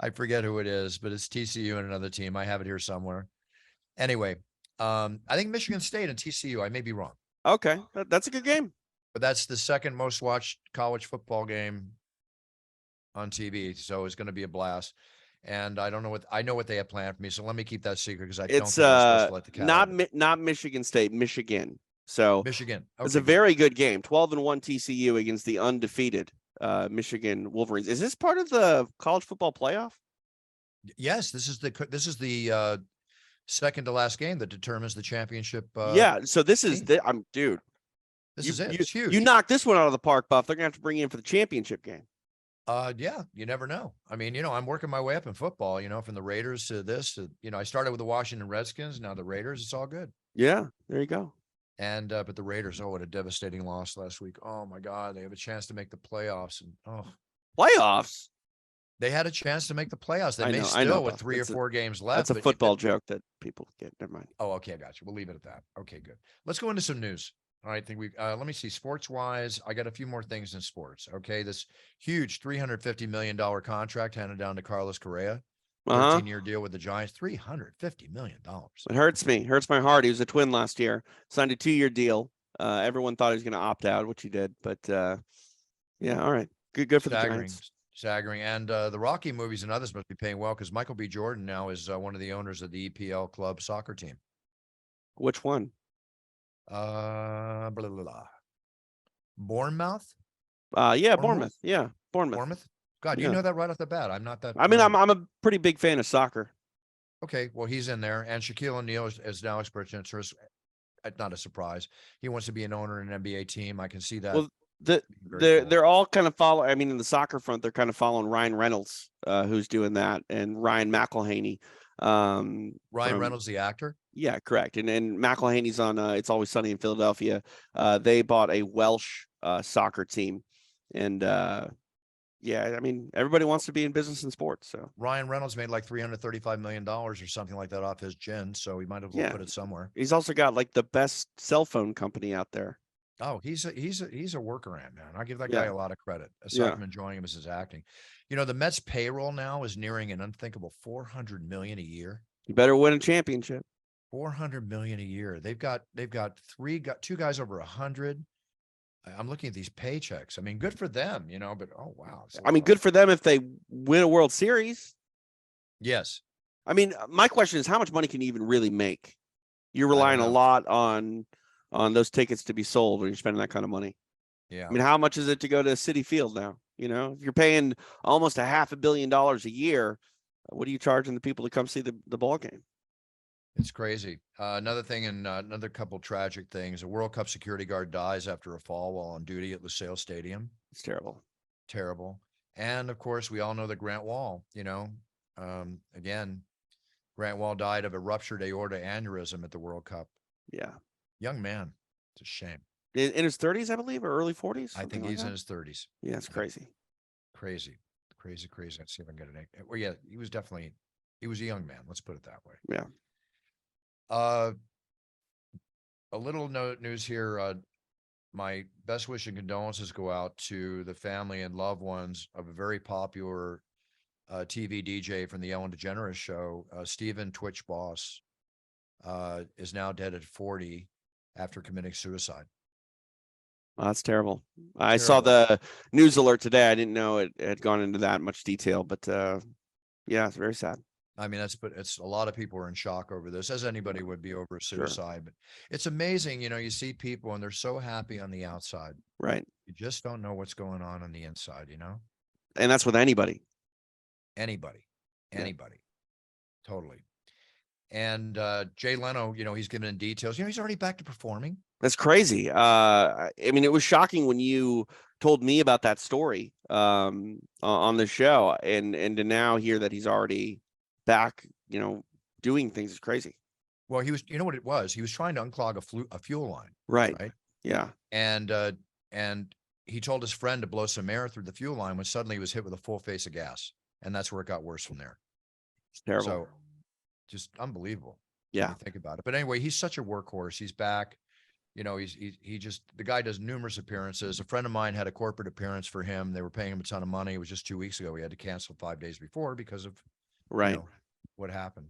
Speaker 2: I forget who it is, but it's TCU and another team. I have it here somewhere. Anyway, I think Michigan State and TCU. I may be wrong.
Speaker 3: Okay, that's a good game.
Speaker 2: But that's the second most watched college football game on TV, so it's going to be a blast. And I know what they have planned for me, so let me keep that secret because I don't think I'm supposed to let the cat
Speaker 3: not Michigan State, Michigan. So
Speaker 2: Michigan. Okay.
Speaker 3: It's a very good game. 12-1 TCU against the undefeated Michigan Wolverines. Is this part of the college football playoff?
Speaker 2: Yes, this is the second to last game that determines the championship.
Speaker 3: Yeah, so this is dude.
Speaker 2: This is it. It's huge.
Speaker 3: You knocked this one out of the park, Buff. They're gonna have to bring you in for the championship game.
Speaker 2: Yeah, you never know. I mean, I'm working my way up in football, from the Raiders to this, to, I started with the Washington Redskins, now the Raiders. It's all good.
Speaker 3: Yeah, there you go.
Speaker 2: And but the Raiders, what a devastating loss last week. Oh my God, they have a chance to make the playoffs, and
Speaker 3: playoffs.
Speaker 2: They had a chance to make the playoffs. They may still with 3 or 4 games left.
Speaker 3: That's a football joke that people get. Never mind.
Speaker 2: Oh, okay, I got you. We'll leave it at that. Okay, good. Let's go into some news. I think we let me see. Sports wise, I got a few more things in sports. Okay, this huge $350 million contract handed down to Carlos Correa, 13-year deal with the Giants, $350 million.
Speaker 3: It hurts me, hurts my heart. He was a Twin last year, signed a 2-year deal. Everyone thought he was going to opt out, which he did, but yeah, all right, good for the Giants.
Speaker 2: Staggering. And the Rocky movies and others must be paying well because Michael B. Jordan now is one of the owners of the EPL club soccer team.
Speaker 3: Which one?
Speaker 2: Blah, blah, blah. Bournemouth?
Speaker 3: Yeah, Bournemouth. Yeah, Bournemouth.
Speaker 2: Bournemouth? God, you know that right off the bat. I'm not that.
Speaker 3: I mean, I'm a pretty big fan of soccer.
Speaker 2: Okay, well, he's in there. And Shaquille O'Neal is now expressed interest. Not a surprise. He wants to be an owner in an NBA team. I can see that.
Speaker 3: Well, they're all kind of follow. I mean, in the soccer front, they're kind of following Ryan Reynolds, who's doing that, and Ryan McElhaney.
Speaker 2: Ryan Reynolds, the actor.
Speaker 3: Yeah, correct. And McElhaney's on It's Always Sunny in Philadelphia. They bought a Welsh soccer team, and yeah, I mean, everybody wants to be in business and sports. So
Speaker 2: Ryan Reynolds made like $335 million or something like that off his gin, so he might as well put it somewhere.
Speaker 3: He's also got like the best cell phone company out there.
Speaker 2: Oh, he's a worker ant, man. I give that guy a lot of credit. Aside from enjoying him as his acting. You know, the Mets payroll now is nearing an unthinkable $400 million a year.
Speaker 3: You better win a championship.
Speaker 2: $400 million a year. They've got two guys over 100. I'm looking at these paychecks. I mean, good for them, you know, but oh wow.
Speaker 3: I mean, good for them if they win a World Series.
Speaker 2: Yes.
Speaker 3: I mean, my question is, how much money can you even really make? You're relying a lot on those tickets to be sold when you're spending that kind of money.
Speaker 2: Yeah.
Speaker 3: I mean, how much is it to go to Citi Field now? You know, if you're paying almost $500 million a year, what are you charging the people to come see the ball game?
Speaker 2: It's crazy. Another thing, and another couple tragic things. A World Cup security guard dies after a fall while on duty at Lusail Stadium.
Speaker 3: It's terrible.
Speaker 2: Terrible. And of course, we all know that Grant Wall, you know, again, Grant Wall died of a ruptured aorta aneurysm at the World Cup.
Speaker 3: Yeah.
Speaker 2: Young man. It's a shame.
Speaker 3: In his 30s, I believe, or early 40s?
Speaker 2: I think he's in his 30s.
Speaker 3: Yeah, it's crazy.
Speaker 2: Crazy. Let's see if I can get it. Well, yeah, he was a young man. Let's put it that way.
Speaker 3: Yeah.
Speaker 2: A little news here. My best wish and condolences go out to the family and loved ones of a very popular TV DJ from the Ellen DeGeneres show. Steven Twitch Boss is now dead at 40 after committing suicide.
Speaker 3: Oh, that's terrible. I saw the news alert today. I didn't know it had gone into that much detail, but yeah, it's very sad.
Speaker 2: I mean, it's a lot of people are in shock over this, as anybody would be over a suicide. But it's amazing, you know, you see people and they're so happy on the outside.
Speaker 3: Right.
Speaker 2: You just don't know what's going on the inside, you know?
Speaker 3: And that's with anybody.
Speaker 2: Anybody. Totally. And Jay Leno, you know, he's given in details. You know, he's already back to performing.
Speaker 3: That's crazy. I mean, it was shocking when you told me about that story on the show, and to now hear that he's already back, you know, doing things is crazy.
Speaker 2: Well, he was, you know what it was? He was trying to unclog a fuel line.
Speaker 3: Right. Yeah.
Speaker 2: And he told his friend to blow some air through the fuel line when suddenly he was hit with a full face of gas. And that's where it got worse from there.
Speaker 3: It's terrible.
Speaker 2: So just unbelievable.
Speaker 3: Yeah.
Speaker 2: When you think about it. But anyway, he's such a workhorse. He's back. You know, the guy does numerous appearances. A friend of mine had a corporate appearance for him. They were paying him a ton of money. It was just 2 weeks ago. He had to cancel 5 days before because of you know, what happened.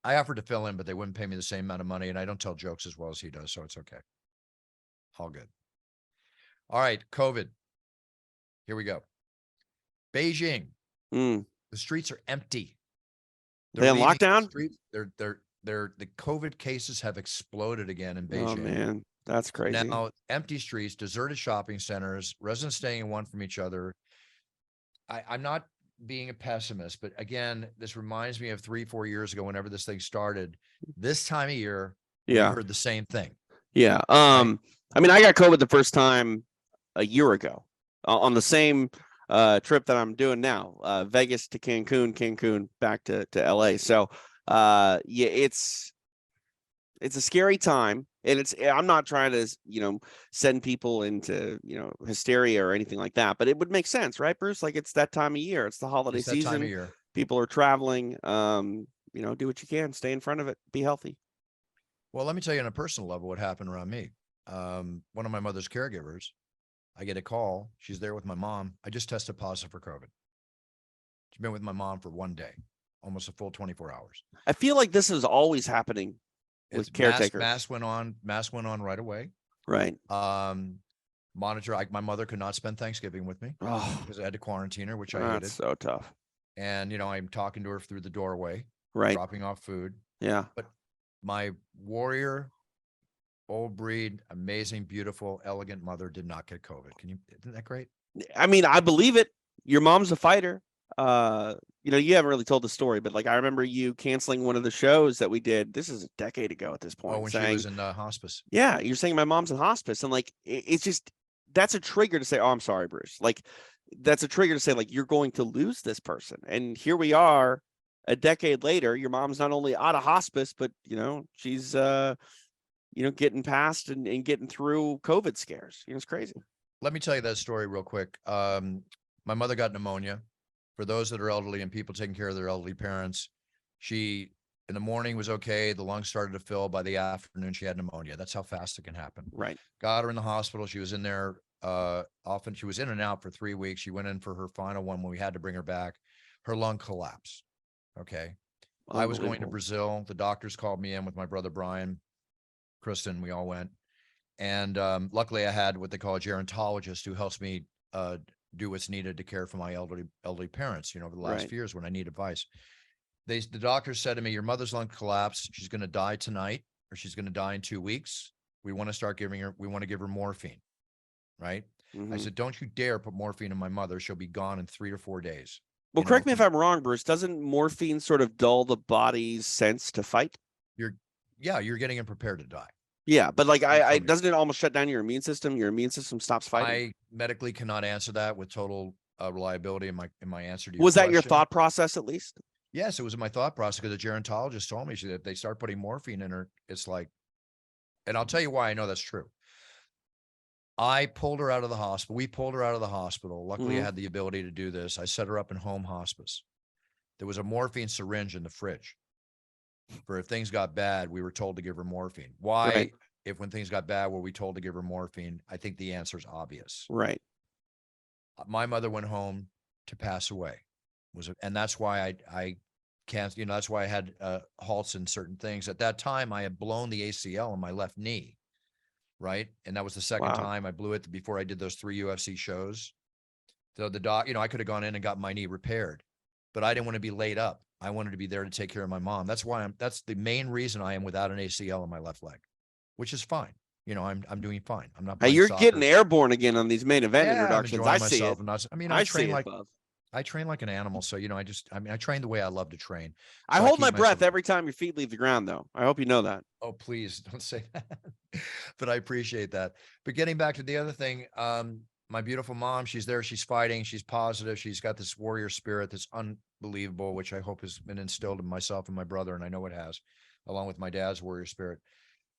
Speaker 2: I offered to fill in, but they wouldn't pay me the same amount of money. And I don't tell jokes as well as he does. So it's okay. All good. All right. COVID. Here we go. Beijing. The streets are empty.
Speaker 3: They on lockdown?
Speaker 2: The COVID cases have exploded again in Beijing.
Speaker 3: Oh man, that's crazy.
Speaker 2: Now, empty streets, deserted shopping centers, residents staying one from each other. I'm not being a pessimist, but again, this reminds me of 3-4 years ago, whenever this thing started. This time of year, we heard the same thing.
Speaker 3: Yeah. I mean, I got COVID the first time a year ago on the same trip that I'm doing now, Vegas to Cancun back to LA. So yeah, it's a scary time, and I'm not trying to, you know, send people into, you know, hysteria or anything like that, but it would make sense, right, Bruce? Like, it's that time of year. It's the holiday season.
Speaker 2: Time of year.
Speaker 3: People are traveling. You know, do what you can, stay in front of it, be healthy.
Speaker 2: Well, let me tell you on a personal level what happened around me. one of my mother's caregivers, I get a call. She's there with my mom. I just tested positive for COVID. She's been with my mom for 1 day, almost a full 24 hours.
Speaker 3: I feel like this is always happening with caretakers.
Speaker 2: Mask went on right away.
Speaker 3: Right.
Speaker 2: Monitor. My mother could not spend Thanksgiving with me because I had to quarantine her, which I hated.
Speaker 3: That's so tough.
Speaker 2: And, I'm talking to her through the doorway,
Speaker 3: right,
Speaker 2: dropping off food.
Speaker 3: Yeah.
Speaker 2: But my warrior, old breed, amazing, beautiful, elegant mother did not get COVID. Isn't that great?
Speaker 3: I mean, I believe it. Your mom's a fighter. You haven't really told the story, but like, I remember you canceling one of the shows that we did. This is a decade ago at this point.
Speaker 2: Oh, when she was in hospice.
Speaker 3: Yeah. You're saying my mom's in hospice. And like, it's just, that's a trigger to say, oh, I'm sorry, Bruce. Like, that's a trigger to say, like, you're going to lose this person. And here we are a decade later. Your mom's not only out of hospice, but, she's, getting past and getting through COVID scares. It's crazy.
Speaker 2: Let me tell you that story real quick. My mother got pneumonia. For those that are elderly and people taking care of their elderly parents, she in the morning was okay. The lungs started to fill. By the afternoon, she had pneumonia. That's how fast it can happen.
Speaker 3: Right.
Speaker 2: Got her in the hospital. She was in there often. She was in and out for 3 weeks. She went in for her final one when we had to bring her back. Her lung collapsed. Okay. I was going to Brazil. The doctors called me in with my brother, Brian, Kristen. We all went. And luckily I had what they call a gerontologist who helps me do what's needed to care for my elderly parents, over the last few years when I need advice. The doctor said to me, your mother's lung collapsed. She's going to die tonight, or she's going to die in 2 weeks. We want to give her morphine. Right. Mm-hmm. I said, don't you dare put morphine in my mother. She'll be gone in 3 or 4 days.
Speaker 3: Well, correct me if I'm wrong, Bruce. Doesn't morphine sort of dull the body's sense to fight?
Speaker 2: You're getting him prepared to die.
Speaker 3: Yeah, but like, doesn't it almost shut down your immune system? Your immune system stops fighting.
Speaker 2: I medically cannot answer that with total reliability in my answer to your
Speaker 3: Was that
Speaker 2: question.
Speaker 3: your thought process, at least?
Speaker 2: Yes, it was in my thought process, because the gerontologist told me that if they start putting morphine in her, it's like, and I'll tell you why I know that's true. I pulled her out of the hospital. We pulled her out of the hospital. Luckily, I had the ability to do this. I set her up in home hospice. There was a morphine syringe in the fridge. For if things got bad, we were told to give her morphine. Why,
Speaker 3: right.
Speaker 2: If when things got bad, were we told to give her morphine? I think the answer is obvious.
Speaker 3: Right.
Speaker 2: My mother went home to pass away. And that's why I can't, that's why I had halts in certain things. At that time, I had blown the ACL on my left knee. Right. And that was the second time I blew it before I did those 3 UFC shows. So the doc, I could have gone in and got my knee repaired, but I didn't want to be laid up. I wanted to be there to take care of my mom. That's the main reason I am without an ACL on my left leg, which is fine. I'm doing fine. I'm not.
Speaker 3: Hey, you're getting airborne again on these main event introductions. I see it.
Speaker 2: I train like an animal. So, I train the way I love to train.
Speaker 3: So I hold my breath every time your feet leave the ground, though. I hope you know that.
Speaker 2: Oh, please don't say that. But I appreciate that. But getting back to the other thing, my beautiful mom, she's there, she's fighting, she's positive. She's got this warrior spirit that's unbelievable, which I hope has been instilled in myself and my brother. And I know it has, along with my dad's warrior spirit.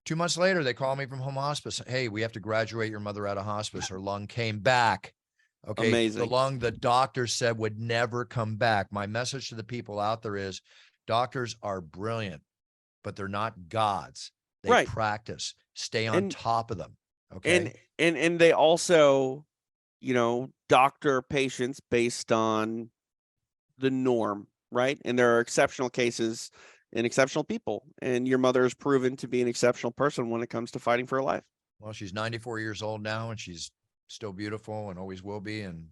Speaker 2: 2 months later, they call me from home hospice. Hey, we have to graduate your mother out of hospice. Her lung came back. Okay.
Speaker 3: Amazing.
Speaker 2: The lung the doctor said would never come back. My message to the people out there is doctors are brilliant, but they're not gods. They practice, stay on top of them. Okay.
Speaker 3: And they also, doctor patients based on the norm, right? And there are exceptional cases and exceptional people. And your mother has proven to be an exceptional person when it comes to fighting for her life.
Speaker 2: Well, she's 94 years old now, and she's still beautiful and always will be. And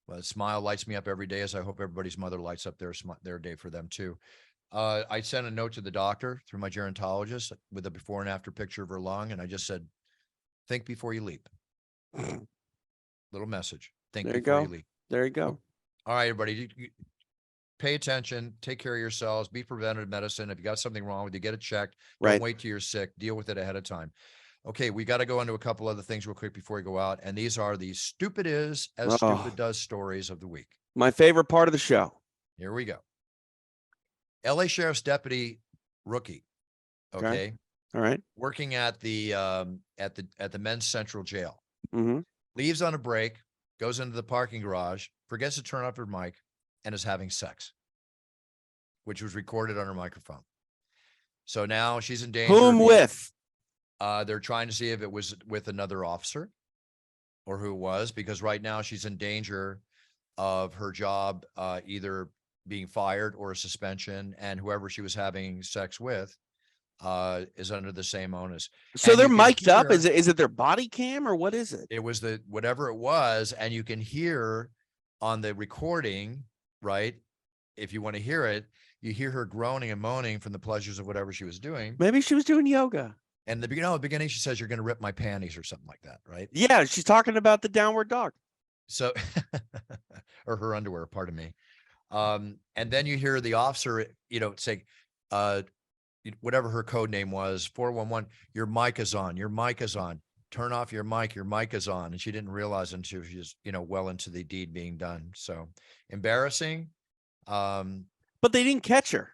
Speaker 2: a smile lights me up every day, as I hope everybody's mother lights up their day for them too. I sent a note to the doctor through my gerontologist with a before and after picture of her lung. And I just said, think before you leap. Little message. Think before you leap.
Speaker 3: There you go.
Speaker 2: All right, everybody. Pay attention. Take care of yourselves. Be preventative medicine. If you got something wrong with you, get it checked. Don't wait till you're sick. Deal with it ahead of time. Okay, we got to go into a couple other things real quick before we go out. And these are the stupid is as stupid does stories of the week.
Speaker 3: My favorite part of the show.
Speaker 2: Here we go. LA Sheriff's deputy rookie. Okay.
Speaker 3: All right.
Speaker 2: Working at the men's central jail.
Speaker 3: Mm-hmm.
Speaker 2: Leaves on a break, goes into the parking garage, forgets to turn off her mic, and is having sex, which was recorded on her microphone. So now she's in danger.
Speaker 3: Whom with?
Speaker 2: They're trying to see if it was with another officer or who it was, because right now she's in danger of her job either being fired or a suspension, and whoever she was having sex with is under the same onus.
Speaker 3: So
Speaker 2: And
Speaker 3: they're
Speaker 2: you can
Speaker 3: mic'd up.
Speaker 2: hear-
Speaker 3: Is it their body cam or what is it?
Speaker 2: It was the whatever it was, and you can hear on the recording, right? If you want to hear it, you hear her groaning and moaning from the pleasures of whatever she was doing.
Speaker 3: Maybe she was doing yoga.
Speaker 2: And at the beginning, she says, "You're going to rip my panties" or something like that, right?
Speaker 3: Yeah, she's talking about the downward dog.
Speaker 2: So, or her underwear, pardon me. And then you hear the officer, say, whatever her code name was, 411, "Your mic is on, your mic is on. Turn off your mic is on." And she didn't realize until she was, well into the deed being done. So embarrassing.
Speaker 3: But they didn't catch her.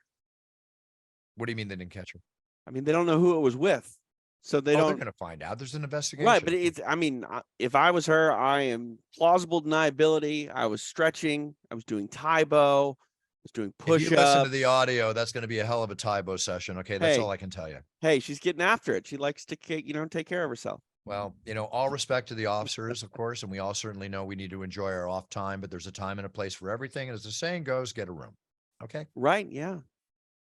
Speaker 2: What do you mean they didn't catch her?
Speaker 3: I mean, they don't know who it was with. So they
Speaker 2: They're
Speaker 3: don't.
Speaker 2: going to find out. There's an investigation.
Speaker 3: Right. But if I was her, I am plausible deniability. I was stretching. I was doing Taibo. I was doing
Speaker 2: If you listen to
Speaker 3: push-ups.
Speaker 2: the audio, that's going to be a hell of a Taibo session. Okay. That's
Speaker 3: Hey.
Speaker 2: all I can tell you.
Speaker 3: Hey, she's getting after it. She likes to, take care of herself.
Speaker 2: Well, all respect to the officers, of course, and we all certainly know we need to enjoy our off time, but there's a time and a place for everything. And as the saying goes, get a room. Okay.
Speaker 3: Right. Yeah.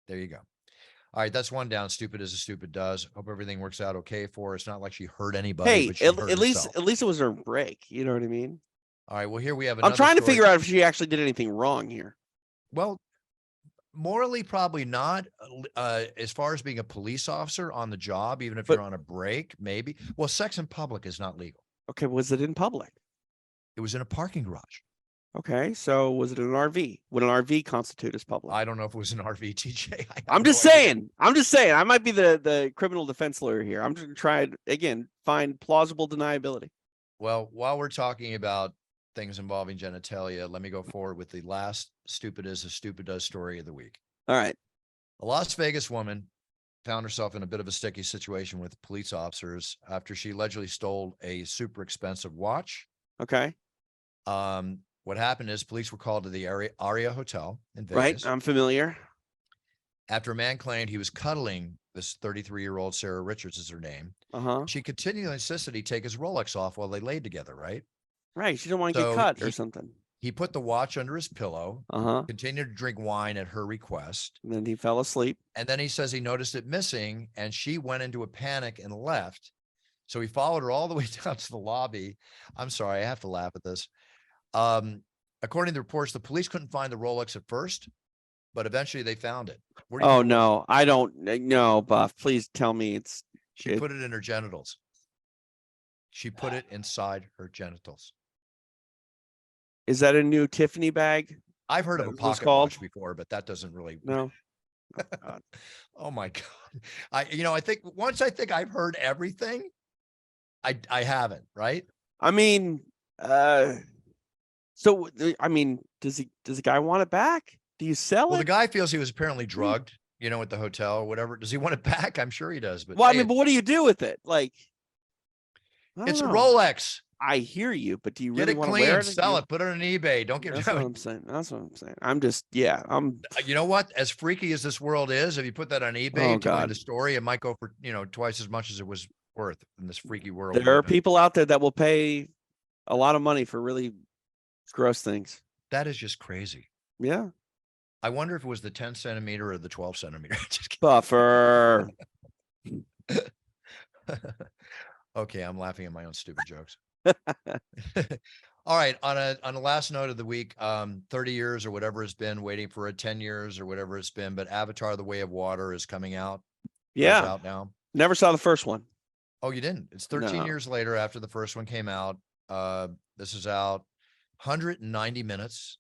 Speaker 2: There you go. All right, that's one down. Stupid as a stupid does. Hope everything works out okay for her. It's not like she hurt anybody.
Speaker 3: Hey,
Speaker 2: but she
Speaker 3: at
Speaker 2: hurt
Speaker 3: least
Speaker 2: herself.
Speaker 3: it was her break. You know what I mean?
Speaker 2: All right. Well, here we have another
Speaker 3: I'm trying to
Speaker 2: story.
Speaker 3: figure out if she actually did anything wrong here.
Speaker 2: Well, morally, probably not. As far as being a police officer on the job, even if you're on a break, maybe. Well, sex in public is not legal.
Speaker 3: Okay, was it in public?
Speaker 2: It was in a parking garage.
Speaker 3: Okay, so was it an RV? Would an RV constitute as public?
Speaker 2: I don't know if it was an RV, TJ.
Speaker 3: I'm just saying. I might be the criminal defense lawyer here. I'm just going to try again, find plausible deniability.
Speaker 2: Well, while we're talking about things involving genitalia, let me go forward with the last stupid as a stupid does story of the week.
Speaker 3: All right.
Speaker 2: A Las Vegas woman found herself in a bit of a sticky situation with police officers after she allegedly stole a super expensive watch.
Speaker 3: Okay.
Speaker 2: What happened is police were called to the Aria Hotel in Vegas.
Speaker 3: Right. I'm familiar.
Speaker 2: After a man claimed he was cuddling this 33-year-old Sarah Richards is her name.
Speaker 3: Uh-huh.
Speaker 2: She continually insisted he take his Rolex off while they laid together, right?
Speaker 3: Right. She didn't want to
Speaker 2: So
Speaker 3: get cut or something.
Speaker 2: He put the watch under his pillow,
Speaker 3: Uh-huh.
Speaker 2: continued to drink wine at her request.
Speaker 3: And then he fell asleep.
Speaker 2: And then he says he noticed it missing and she went into a panic and left. So he followed her all the way down to the lobby. I'm sorry, I have to laugh at this. According to the reports, the police couldn't find the Rolex at first, but eventually they found it. Where do you
Speaker 3: Oh,
Speaker 2: think it was?
Speaker 3: no. I don't know, Buff. Please tell me
Speaker 2: She put it in her genitals. She put it inside her genitals.
Speaker 3: Is that a new Tiffany bag?
Speaker 2: I've heard of a
Speaker 3: That's what it's
Speaker 2: pocket
Speaker 3: called?
Speaker 2: watch before, but that doesn't really.
Speaker 3: No.
Speaker 2: Oh my God. I think once I think I've heard everything, I haven't, right?
Speaker 3: I mean, so I mean, does the guy want it back? Do you sell
Speaker 2: Well,
Speaker 3: it?
Speaker 2: the guy feels he was apparently drugged, at the hotel or whatever. Does he want it back? I'm sure he does. But
Speaker 3: Well, I
Speaker 2: hey,
Speaker 3: mean, but what do you do with it? Like, I don't
Speaker 2: it's a
Speaker 3: know.
Speaker 2: Rolex.
Speaker 3: I hear you, but do you
Speaker 2: Get
Speaker 3: really
Speaker 2: it
Speaker 3: want to wear
Speaker 2: clean,
Speaker 3: it?
Speaker 2: sell it, put it on eBay. Don't get.
Speaker 3: That's what I'm saying. That's what I'm saying. I'm just, I'm.
Speaker 2: You know what? As freaky as this world is, if you put that on eBay,
Speaker 3: Oh,
Speaker 2: telling
Speaker 3: God.
Speaker 2: the story, it might go for twice as much as it was worth in this freaky world.
Speaker 3: There are people out there that will pay a lot of money for really gross things.
Speaker 2: That is just crazy.
Speaker 3: Yeah.
Speaker 2: I wonder if it was the 10 centimeter or the 12 centimeter. Just kidding.
Speaker 3: Buffer.
Speaker 2: Okay, I'm laughing at my own stupid jokes. All right, on a last note of the week, 30 years or whatever it's been, waiting for it, 10 years or whatever it's been, but Avatar: The Way of Water is coming out. It's
Speaker 3: Yeah.
Speaker 2: out now.
Speaker 3: Never saw the first one.
Speaker 2: Oh, you didn't? It's 13
Speaker 3: No.
Speaker 2: years later after the first one came out. This is out 190 minutes.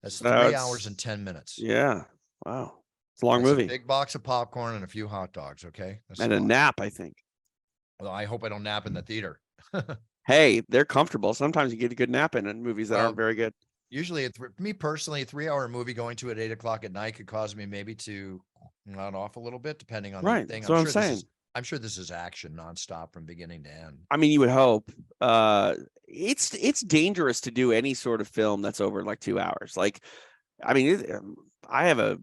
Speaker 2: That's 3
Speaker 3: That's-
Speaker 2: hours and 10 minutes.
Speaker 3: Yeah. Wow. It's a long
Speaker 2: That's
Speaker 3: movie.
Speaker 2: A big box of popcorn and a few hot dogs. Okay. That's
Speaker 3: And a
Speaker 2: lot.
Speaker 3: nap, I think.
Speaker 2: Well, I hope I don't nap in the theater.
Speaker 3: Hey, they're comfortable. Sometimes you get a good nap in movies that
Speaker 2: Well,
Speaker 3: aren't very good.
Speaker 2: Usually, me personally, a 3-hour movie going to at 8 o'clock at night could cause me maybe to nod off a little bit, depending on
Speaker 3: Right.
Speaker 2: the thing.
Speaker 3: That's what I'm
Speaker 2: this
Speaker 3: saying.
Speaker 2: I'm sure this is action nonstop from beginning to end.
Speaker 3: I mean, you would hope. It's dangerous to do any sort of film that's over like 2 hours. Like, I mean, I have a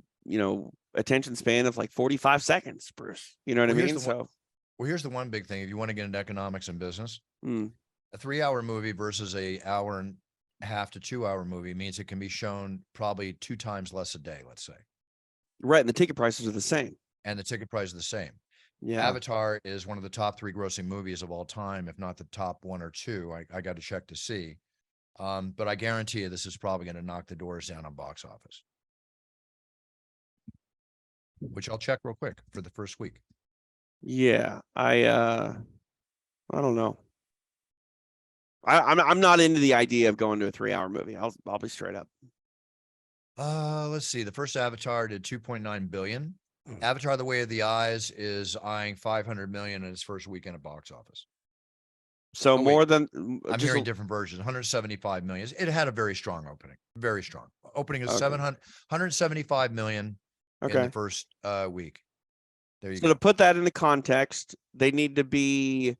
Speaker 3: attention span of like 45 seconds, Bruce. You know what
Speaker 2: Well,
Speaker 3: I
Speaker 2: here's
Speaker 3: mean?
Speaker 2: the one-
Speaker 3: So
Speaker 2: Well, here's the one big thing. If you want to get into economics and business,
Speaker 3: Mm.
Speaker 2: a 3-hour movie versus a hour and a half to 2-hour movie means it can be shown probably 2 times less a day, let's say.
Speaker 3: Right. And the ticket prices are the same.
Speaker 2: And the ticket price is the same.
Speaker 3: Yeah.
Speaker 2: Avatar is one of the top 3 grossing movies of all time, if not the top 1 or 2. I got to check to see. But I guarantee you this is probably going to knock the doors down on box office, which I'll check real quick for the first week.
Speaker 3: Yeah. I don't know. I'm not into the idea of going to a 3-hour movie. I'll be straight up.
Speaker 2: Let's see. The first Avatar did 2.9 billion. Avatar: The Way of the Eyes is eyeing 500 million in its first weekend at box office.
Speaker 3: So
Speaker 2: Oh,
Speaker 3: more
Speaker 2: wait.
Speaker 3: than
Speaker 2: I'm hearing different versions. 175 million. It had a very strong opening. Very strong. Opening of 175 million in the first week. There you
Speaker 3: So
Speaker 2: go.
Speaker 3: to put that into context, they need to be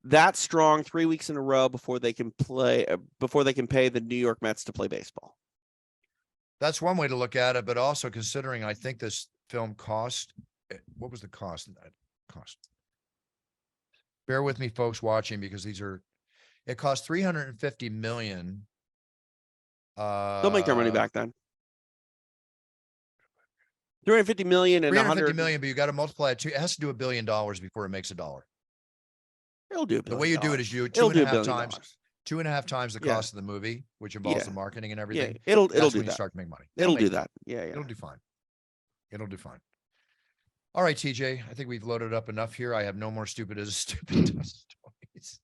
Speaker 3: that strong 3 weeks in a row before they can pay the New York Mets to play baseball.
Speaker 2: That's one way to look at it, but also considering I think this film cost, what was the cost of that cost? Bear with me, folks watching, because it cost 350 million.
Speaker 3: They'll make their money back then. 350 million and
Speaker 2: 350 million, but you got to multiply it. It has to do $1 billion before it makes $1.
Speaker 3: It'll do $1 billion.
Speaker 2: The way you do it is you do
Speaker 3: It'll do $1
Speaker 2: 2.5
Speaker 3: billion.
Speaker 2: times. 2.5 times the cost of the movie, which involves the marketing and everything.
Speaker 3: Yeah, it'll
Speaker 2: That's
Speaker 3: do
Speaker 2: when you
Speaker 3: that.
Speaker 2: start to make money.
Speaker 3: It'll do that. Yeah, yeah.
Speaker 2: It'll do fine. It'll do fine. All right, TJ, I think we've loaded up enough here. I have no more stupid stories.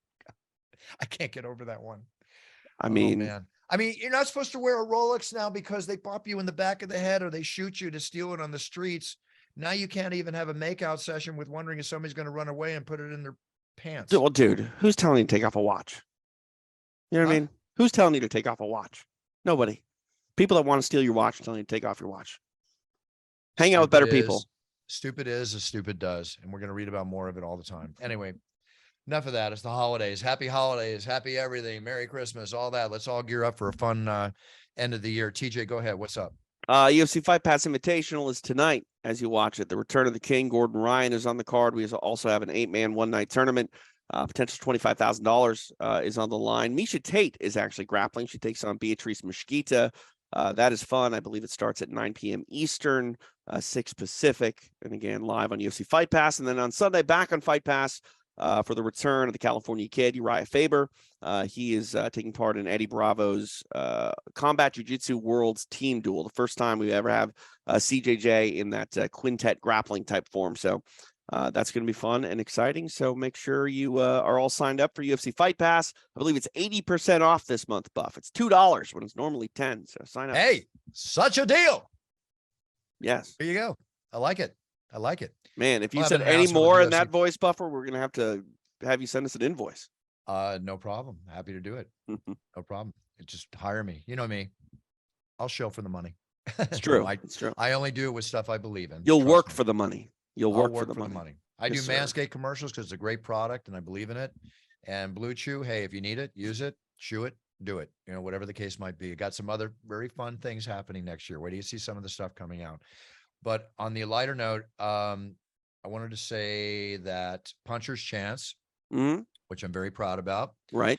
Speaker 2: I can't get over that one.
Speaker 3: I mean,
Speaker 2: man. I mean, you're not supposed to wear a Rolex now because they pop you in the back of the head or they shoot you to steal it on the streets. Now you can't even have a makeout session with wondering if somebody's going to run away and put it in their pants.
Speaker 3: well, dude, who's telling you to take off a watch? You know what I mean? Who's telling you to take off a watch? Nobody. People that want to steal your watch are telling you to take off your watch. Hang out with better people.
Speaker 2: Stupid is as stupid does. And we're going to read about more of it all the time. Anyway, enough of that. It's the holidays. Happy holidays. Happy everything. Merry Christmas. All that. Let's all gear up for a fun end of the year. TJ, go ahead. What's up?
Speaker 3: UFC Fight Pass Invitational is tonight as you watch it. The Return of the King, Gordon Ryan, is on the card. We also have an 8-man one-night tournament. Potential $25,000 is on the line. Misha Tate is actually grappling. She takes on Beatrice Mesquita. That is fun. I believe it starts at 9 p.m. Eastern, 6 Pacific. And again, live on UFC Fight Pass. And then on Sunday, back on Fight Pass for the return of the California Kid, Uriah Faber. He is taking part in Eddie Bravo's Combat Jiu-Jitsu Worlds Team Duel. The first time we ever have CJJ in that quintet grappling type form. So that's going to be fun and exciting. So make sure you are all signed up for UFC Fight Pass. I believe it's 80% off this month, Buff. It's $2 when it's normally $10. So sign up.
Speaker 2: Hey, such a deal.
Speaker 3: Yes.
Speaker 2: There you go. I like it. I like it.
Speaker 3: Man, if you
Speaker 2: We'll have
Speaker 3: said
Speaker 2: an
Speaker 3: any
Speaker 2: announcement
Speaker 3: more
Speaker 2: with
Speaker 3: in that voice, Buffer, we're going to have you send us an invoice.
Speaker 2: No problem. Happy to do it. No problem. Just hire me. You know me. I'll show for the money.
Speaker 3: It's true.
Speaker 2: It's true. I only do it with stuff I believe in.
Speaker 3: You'll work for the money. You'll work for the money.
Speaker 2: I do
Speaker 3: Yes, sir.
Speaker 2: Manscape commercials because it's a great product and I believe in it. And Blue Chew, hey, if you need it, use it, chew it, do it. You know, whatever the case might be. Got some other very fun things happening next year. Wait till you see some of the stuff coming out. But on the lighter note, I wanted to say that Puncher's Chance, which I'm very proud about,
Speaker 3: right,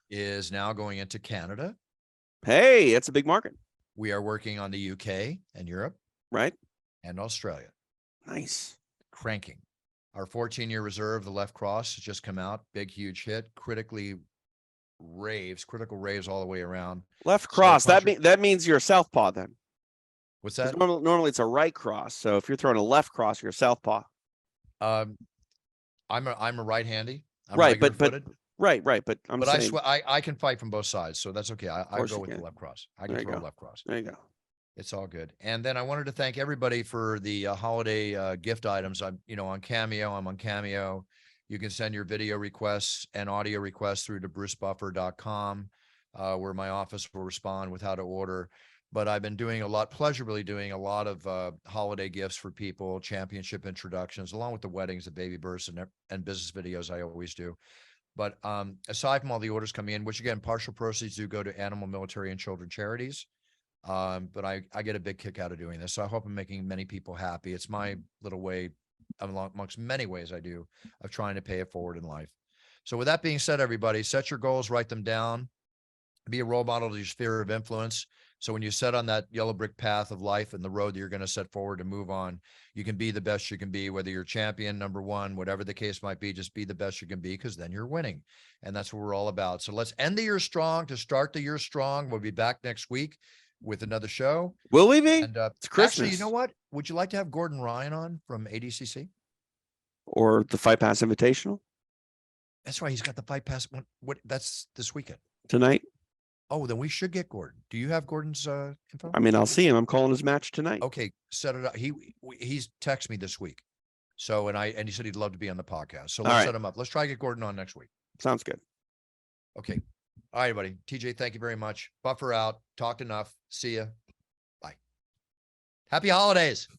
Speaker 2: is now going into Canada.
Speaker 3: Hey, it's a big market.
Speaker 2: We are working on the UK and Europe,
Speaker 3: right,
Speaker 2: and Australia.
Speaker 3: Nice.
Speaker 2: Cranking. Our 14-year reserve, the left cross, has just come out. Big, huge hit. Critical raves all the way around.
Speaker 3: Left cross. So that means you're a southpaw then.
Speaker 2: What's that?
Speaker 3: Normally it's a right cross. So if you're throwing a left cross, you're a southpaw.
Speaker 2: I'm a right-handy.
Speaker 3: Right, but I'm saying
Speaker 2: I can fight from both sides, so that's okay. I go with the left cross. I can throw a left cross.
Speaker 3: There you go.
Speaker 2: It's all good. And then I wanted to thank everybody for the holiday gift items. I'm on Cameo. I'm on Cameo. You can send your video requests and audio requests through to brucebuffer.com, where my office will respond with how to order. But I've been pleasurably doing a lot of holiday gifts for people, championship introductions, along with the weddings, the baby births, and business videos I always do. But aside from all the orders coming in, which again, partial proceeds do go to animal, military, and children charities. But I get a big kick out of doing this. So I hope I'm making many people happy. It's my little way amongst many ways I do, of trying to pay it forward in life. So with that being said, everybody, set your goals, write them down, be a role model to your sphere of influence. So when you set on that yellow brick path of life and the road that you're going to set forward and move on, you can be the best you can be, whether you're champion, number one, whatever the case might be, just be the best you can be, because then you're winning. And that's what we're all about. So let's end the year strong. To start the year strong, we'll be back next week with another show.
Speaker 3: Will we be?
Speaker 2: And
Speaker 3: It's Christmas.
Speaker 2: actually, you know what? Would you like to have Gordon Ryan on from ADCC?
Speaker 3: Or the Fight Pass Invitational
Speaker 2: That's right. He's got the Fight Pass. What? That's this weekend.
Speaker 3: tonight?
Speaker 2: Oh, then we should get Gordon. Do you have Gordon's info?
Speaker 3: I mean, I'll see him. I'm calling his match tonight.
Speaker 2: Okay, set it up. He's texted me this week. So, and he said he'd love to be on the podcast. So let's set him up. Let's try to get Gordon on next week.
Speaker 3: Sounds good.
Speaker 2: Okay. All right, buddy. TJ, thank you very much. Buffer out. Talked enough. See ya. Bye. Happy holidays.